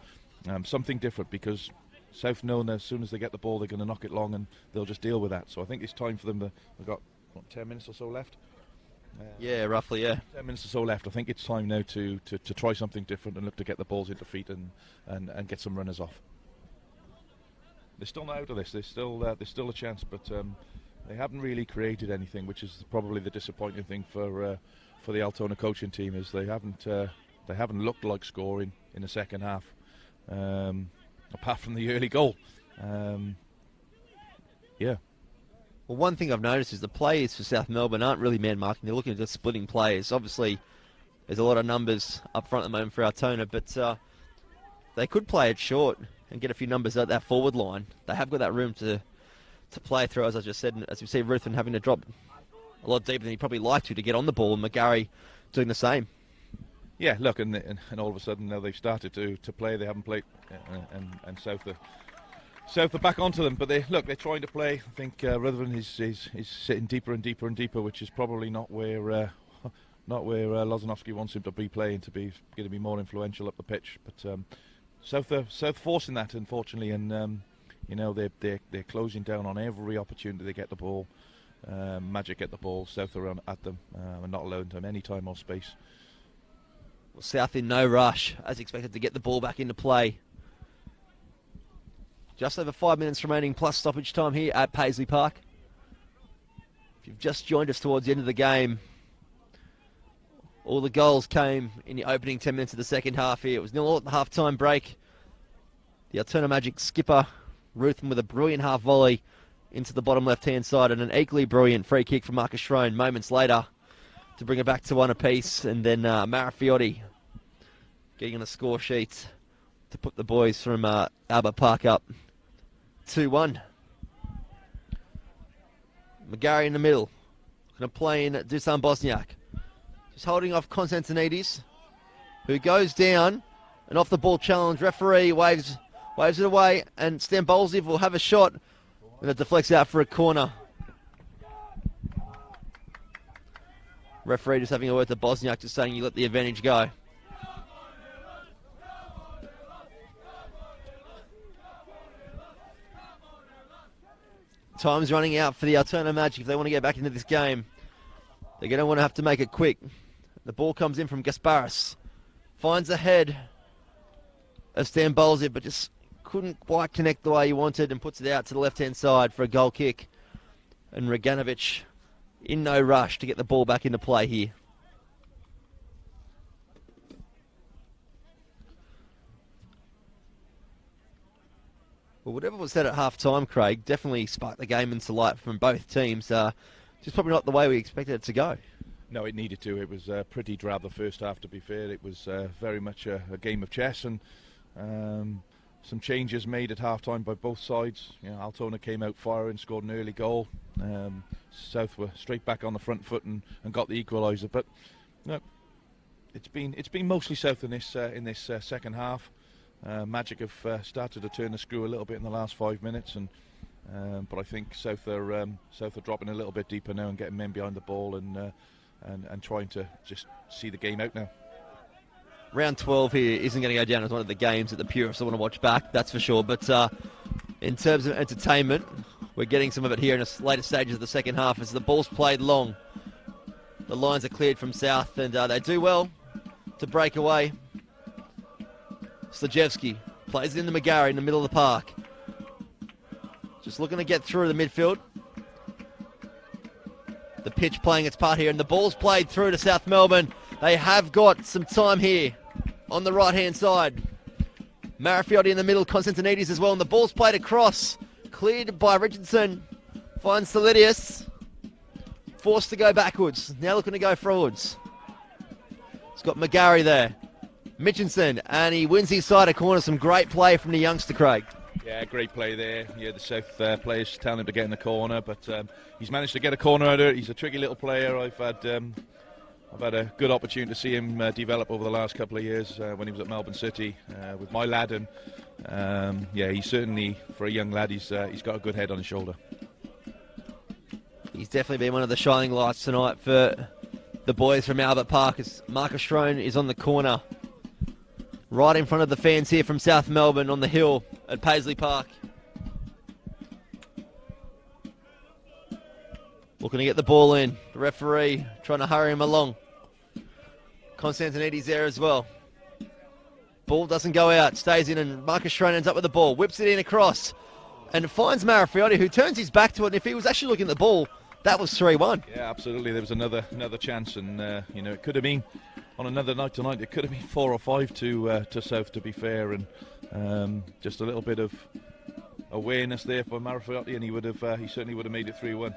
Something different, because South know as soon as they get the ball they're going to knock it long and they'll just deal with that. So I think it's time for them to, we've got 10 minutes or so left. Yeah, roughly, yeah. 10 minutes or so left. I think it's time now to try something different and look to get the balls into feet and get some runners off. They're still not out of this. There's still a chance, but they haven't really created anything, which is probably the disappointing thing for the Altona coaching team, is they haven't looked like scoring in the second half. Apart from the early goal. Yeah. Well, one thing I've noticed is the players for South Melbourne aren't really man-marking. They're looking at just splitting players. Obviously, there's a lot of numbers up front at the moment for Altona, but they could play it short and get a few numbers at that forward line. They have got that room to play through, as I just said, and as we see Ruthven having to drop a lot deeper than he'd probably like to get on the ball, and McGarry doing the same. Yeah, look, and all of a sudden now they've started to play. They haven't played, and South are South are back onto them, but they're trying to play. I think Rutherford is sitting deeper and deeper and deeper, which is probably not where Lozanovsky wants him to be playing, going to be more influential up the pitch. But South forcing that, unfortunately, and they're closing down on every opportunity they get the ball. Magic get the ball, South are at them, and not allowing them any time or space. Well, South in no rush, as expected, to get the ball back into play. Just over 5 minutes remaining plus stoppage time here at Paisley Park. If you've just joined us towards the end of the game, all the goals came in the opening 10 minutes of the second half here. It was 0-0 at the half-time break. The Altona Magic skipper, Ruthven, with a brilliant half volley into the bottom left-hand side, and an equally brilliant free kick from Marcus Schrone moments later to bring it back to one apiece. And then Marafiotti getting on the score sheet to put the boys from Albert Park up 2-1. McGarry in the middle. Going to play in Dusan Bosniak. Just holding off Konstantinidis, who goes down. An off-the-ball challenge. Referee waves it away, and Stambolzev will have a shot, and it deflects out for a corner. Referee just having a word to Bosniak, just saying you let the advantage go. Time's running out for the Altona Magic if they want to get back into this game. They're going to want to have to make it quick. The ball comes in from Gasparis. Finds the head of Stambolzev, but just couldn't quite connect the way he wanted, and puts it out to the left-hand side for a goal kick. And Reganovic in no rush to get the ball back into play here. Well, whatever was said at half-time, Craig, definitely sparked the game into light from both teams. Just probably not the way we expected it to go. No, it needed to. It was pretty drab the first half, to be fair. It was very much a game of chess, and some changes made at half-time by both sides. Altona came out firing, scored an early goal. South were straight back on the front foot and got the equaliser. But no, it's been mostly South in this second half. Magic have started to turn the screw a little bit in the last 5 minutes, but I think South are dropping a little bit deeper now and getting men behind the ball and trying to just see the game out now. Round 12 here isn't going to go down as one of the games that the purists will want to watch back, that's for sure. But in terms of entertainment, we're getting some of it here in the later stages of the second half as the ball's played long. The lines are cleared from South, and they do well to break away. Slajewski plays it into McGarry in the middle of the park. Just looking to get through the midfield. The pitch playing its part here, and the ball's played through to South Melbourne. They have got some time here on the right-hand side. Marafiotti in the middle, Konstantinidis as well, and the ball's played across. Cleared by Richardson. Finds Solidius. Forced to go backwards. Now looking to go forwards. It's got McGarry there. Mitchinson, and he wins his side of corner. Some great play from the youngster, Craig. Yeah, great play there. Yeah, the South players telling him to get in the corner, but he's managed to get a corner out of it. He's a tricky little player. I've had a good opportunity to see him develop over the last couple of years when he was at Melbourne City with my lad, and yeah, he's certainly, for a young lad, he's got a good head on his shoulder. He's definitely been one of the shining lights tonight for the boys from Albert Park, as Marcus Schrone is on the corner. Right in front of the fans here from South Melbourne on the hill at Paisley Park. Looking to get the ball in. The referee trying to hurry him along. Konstantinidis there as well. Ball doesn't go out. Stays in, and Marcus Schrone ends up with the ball. Whips it in across. And finds Marafiotti, who turns his back to it. And if he was actually looking at the ball, that was 3-1. Yeah, absolutely. There was another chance, and it could have been on another night tonight. It could have been 4 or 5 to South, to be fair, and just a little bit of awareness there for Marafiotti, and he certainly would have made it 3-1.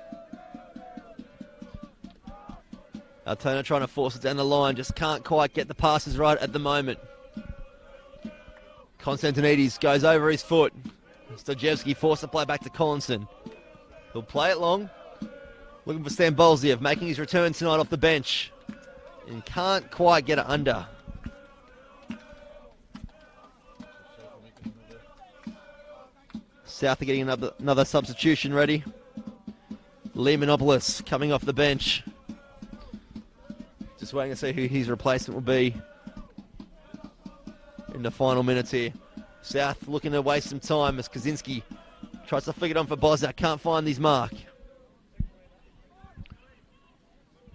Altona trying to force it down the line, just can't quite get the passes right at the moment. Konstantinidis goes over his foot. Stojevski forced to play back to Collinson. He'll play it long. Looking for Stambolzev, making his return tonight off the bench. And can't quite get it under. South are getting another substitution ready. Lemonopoulos coming off the bench. Just waiting to see who his replacement will be in the final minutes here. South looking to waste some time as Kaczynski tries to flick it on for Bozak. Can't find his mark.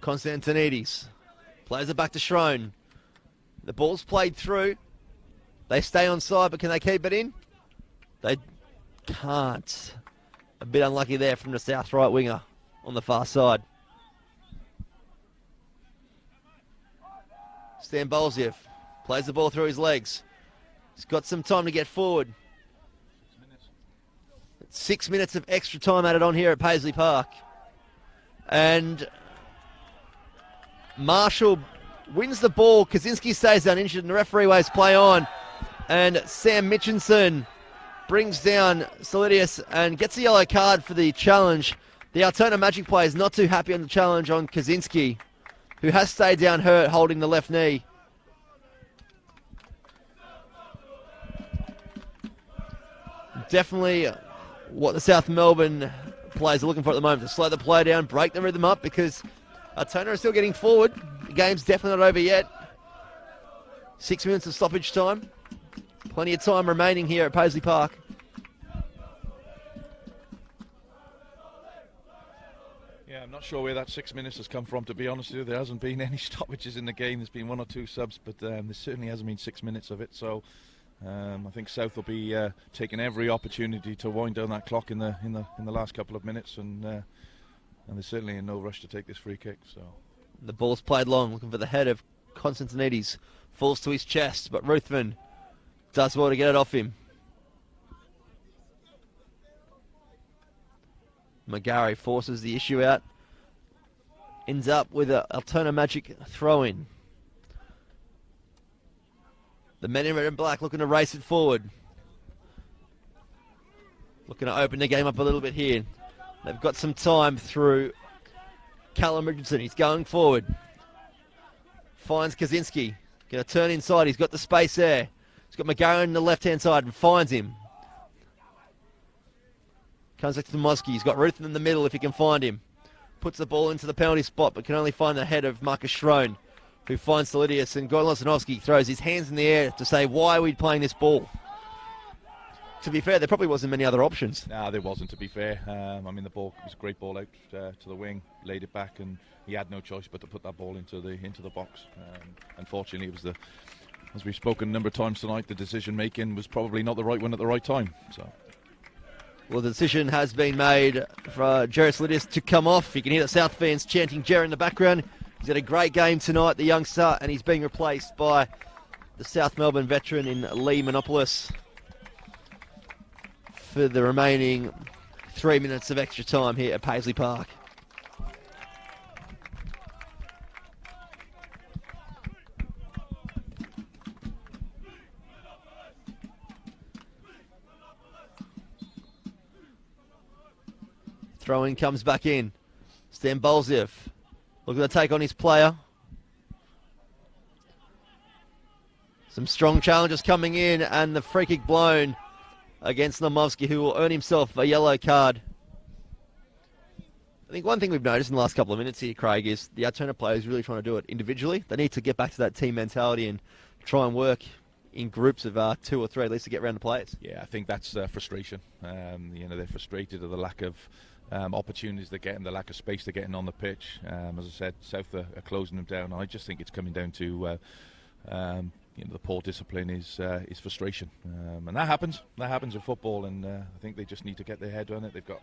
Konstantinides plays it back to Schrone. The ball's played through. They stay on side, but can they keep it in? They can't. A bit unlucky there from the South right winger on the far side. Stan Bolziev plays the ball through his legs. He's got some time to get forward. 6 minutes of extra time added on here at Paisley Park. And Marshall wins the ball. Kaczynski stays down injured and the referee waves play on. And Sam Mitchinson brings down Solidius and gets a yellow card for the challenge. The Altona Magic player is not too happy on the challenge on Kaczynski, who has stayed down hurt, holding the left knee. Definitely what the South Melbourne players are looking for at the moment, to slow the play down, break the rhythm up, because Altona are still getting forward. The game's definitely not over yet. 6 minutes of stoppage time. Plenty of time remaining here at Paisley Park. Yeah, I'm not sure where that 6 minutes has come from, to be honest with you. There hasn't been any stoppages in the game. There's been one or two subs, but there certainly hasn't been 6 minutes of it. So I think South will be taking every opportunity to wind down that clock in the last couple of minutes, and they're certainly in no rush to take this free kick. So the ball's played long, looking for the head of Konstantinides. Falls to his chest, but Ruthven does well to get it off him. McGarry forces the issue out. Ends up with a Altona Magic throw-in. The men in red and black looking to race it forward. Looking to open the game up a little bit here. They've got some time through Callum Richardson. He's going forward. Finds Kaczynski. Going to turn inside. He's got the space there. He's got McGarry on the left-hand side and finds him. Comes back to Mosky. He's got Ruthven in the middle if he can find him. Puts the ball into the penalty spot, but can only find the head of Marcus Schrone, who finds Solidius, and Gordon Losinovsky throws his hands in the air to say, why are we playing this ball? To be fair, there probably wasn't many other options. No, there wasn't, to be fair. I mean, the ball was a great ball out to the wing, laid it back, and he had no choice but to put that ball into the box. Unfortunately, it was as we've spoken a number of times tonight, the decision making was probably not the right one at the right time. So, well, the decision has been made for Jerry Solidius to come off. You can hear the South fans chanting Jerry in the background. He's had a great game tonight, the youngster, and he's being replaced by the South Melbourne veteran in Lee Monopoulos for the remaining 3 minutes of extra time here at Paisley Park. Throw-in comes back in. Stan Bolziev looking to take on his player. Some strong challenges coming in, and the free kick blown against Namovsky, who will earn himself a yellow card. I think one thing we've noticed in the last couple of minutes here, Craig, is the Altona players really trying to do it individually. They need to get back to that team mentality and try and work in groups of 2 or 3 at least to get around the players. Yeah, I think that's frustration. They're frustrated at the lack of opportunities they're getting, the lack of space they're getting on the pitch. As I said, South are closing them down. I just think it's coming down to the poor discipline is frustration, and that happens in football. And I think they just need to get their head on it. They've got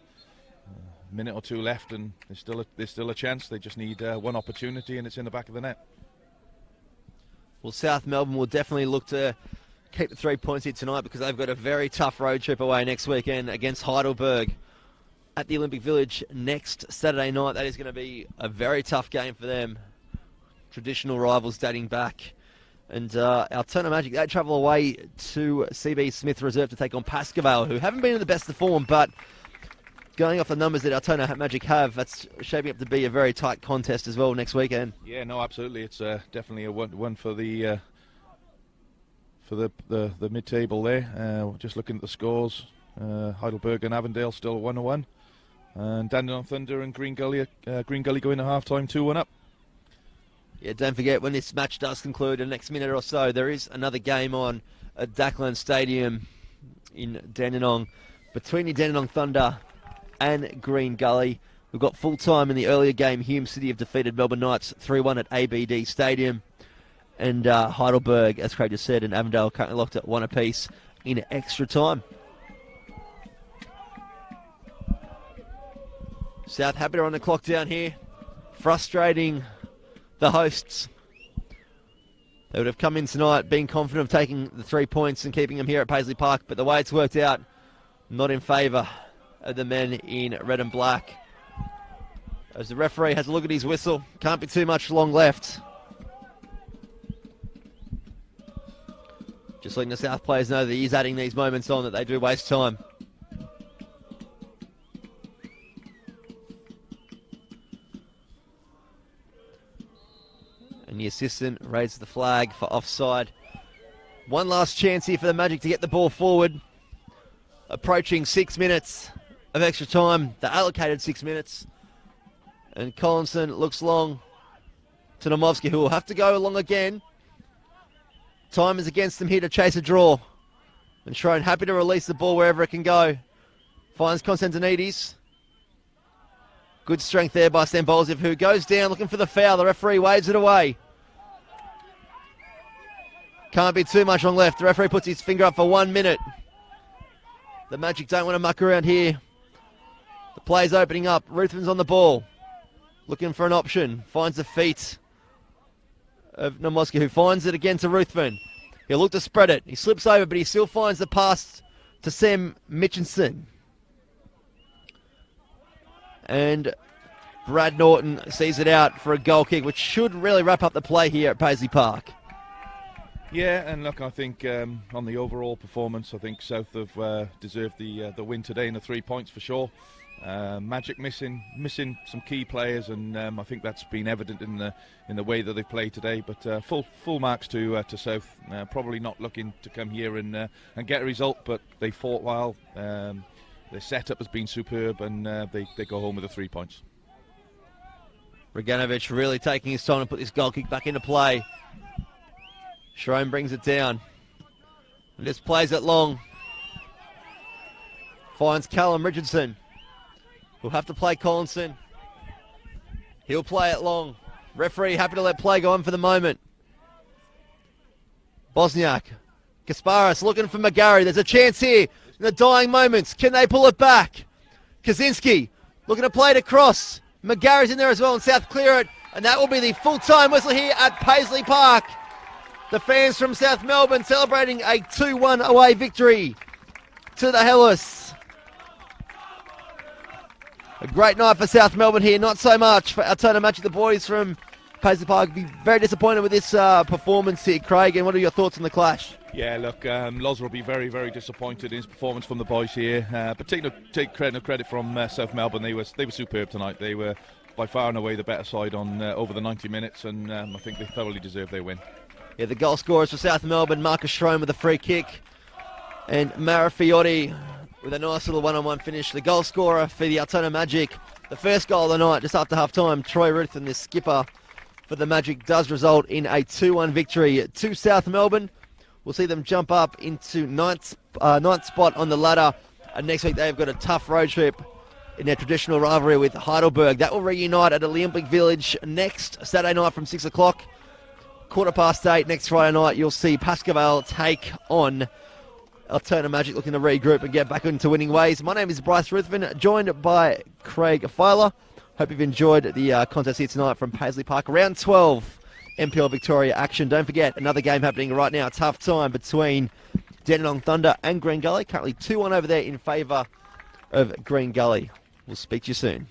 a minute or 2 left, and there's still a chance. They just need one opportunity, and it's in the back of the net. Well, South Melbourne will definitely look to keep the 3 points here tonight, because they've got a very tough road trip away next weekend against Heidelberg at the Olympic Village next Saturday night. That is going to be a very tough game for them. Traditional rivals dating back. And Altona Magic, they travel away to CB Smith Reserve to take on Pascavale, who haven't been in the best of form, but going off the numbers that Altona Magic have, that's shaping up to be a very tight contest as well next weekend. Yeah, no, absolutely. It's definitely a one for the mid-table there. Just looking at the scores, Heidelberg and Avondale still 1-1. And Dandenong Thunder and Green Gully going to half-time 2-1 up. Yeah, don't forget, when this match does conclude in the next minute or so, there is another game on at Dackland Stadium in Dandenong between the Dandenong Thunder and Green Gully. We've got full time in the earlier game. Hume City have defeated Melbourne Knights 3-1 at ABD Stadium. And Heidelberg, as Craig just said, and Avondale currently locked at 1 apiece in extra time. South happy to run the clock down here. Frustrating the hosts. They would have come in tonight being confident of taking the 3 points and keeping them here at Paisley Park, but the way it's worked out, not in favour of the men in red and black. As the referee has a look at his whistle, can't be too much long left. Just letting the South players know that he's adding these moments on, that they do waste time. And the assistant raises the flag for offside. One last chance here for the Magic to get the ball forward. Approaching 6 minutes of extra time, the allocated 6 minutes. And Collinson looks long to Nomovsky, who will have to go long again. Time is against them here to chase a draw. And Shrone happy to release the ball wherever it can go. Finds Konstantinides. Good strength there by Stambolzev, who goes down looking for the foul. The referee waves it away. Can't be too much long left. The referee puts his finger up for 1 minute. The Magic don't want to muck around here. The play's opening up. Ruthven's on the ball. Looking for an option. Finds the feet of Nomovsky, who finds it again to Ruthven. He'll look to spread it. He slips over, but he still finds the pass to Sam Mitchinson. And Brad Norton sees it out for a goal kick, which should really wrap up the play here at Paisley Park. Yeah, and look, I think on the overall performance, I think South have deserved the win today in the 3 points for sure. Magic missing some key players, and I think that's been evident in the way that they played today. But full marks to South. Probably not looking to come here and get a result, but they fought well. Their setup has been superb, and they go home with the 3 points. Reganovic really taking his time to put this goal kick back into play. Shrone brings it down. And just plays it long. Finds Callum Richardson. We'll have to play Collinson. He'll play it long. Referee happy to let play go on for the moment. Bosniak. Kasparis looking for McGarry. There's a chance here in the dying moments. Can they pull it back? Kaczynski looking to play it across. McGarry's in there as well, and South clear it. And that will be the full-time whistle here at Paisley Park. The fans from South Melbourne celebrating a 2-1 away victory to the Hellas. A great night for South Melbourne here, not so much for Altona Magic. The boys from Paisley Park be very disappointed with this performance here, Craig. And what are your thoughts on the clash? Yeah, look, Loz will be very, very disappointed in his performance from the boys here. But take credit from South Melbourne. They were superb tonight. They were by far and away the better side on over the 90 minutes, and I think they thoroughly deserve their win. Yeah, the goal scorers for South Melbourne, Marcus Shrome with a free kick, and Marafiotti with a nice little one-on-one finish. The goal scorer for the Altona Magic, the first goal of the night, just after half-time, Troy Ruthven, the skipper for the Magic, does result in a 2-1 victory to South Melbourne. We'll see them jump up into ninth spot on the ladder. And next week they've got a tough road trip in their traditional rivalry with Heidelberg. That will reunite at Olympic Village next Saturday night from 6 o'clock. 8:15 next Friday night, you'll see Pascoe take on Altona Magic, looking to regroup and get back into winning ways. My name is Bryce Ruthven, joined by Craig Filer. Hope you've enjoyed the contest here tonight from Paisley Park. Round 12 NPL Victoria action. Don't forget, another game happening right now. It's half time between Dandenong Thunder and Green Gully. Currently 2-1 over there in favour of Green Gully. We'll speak to you soon.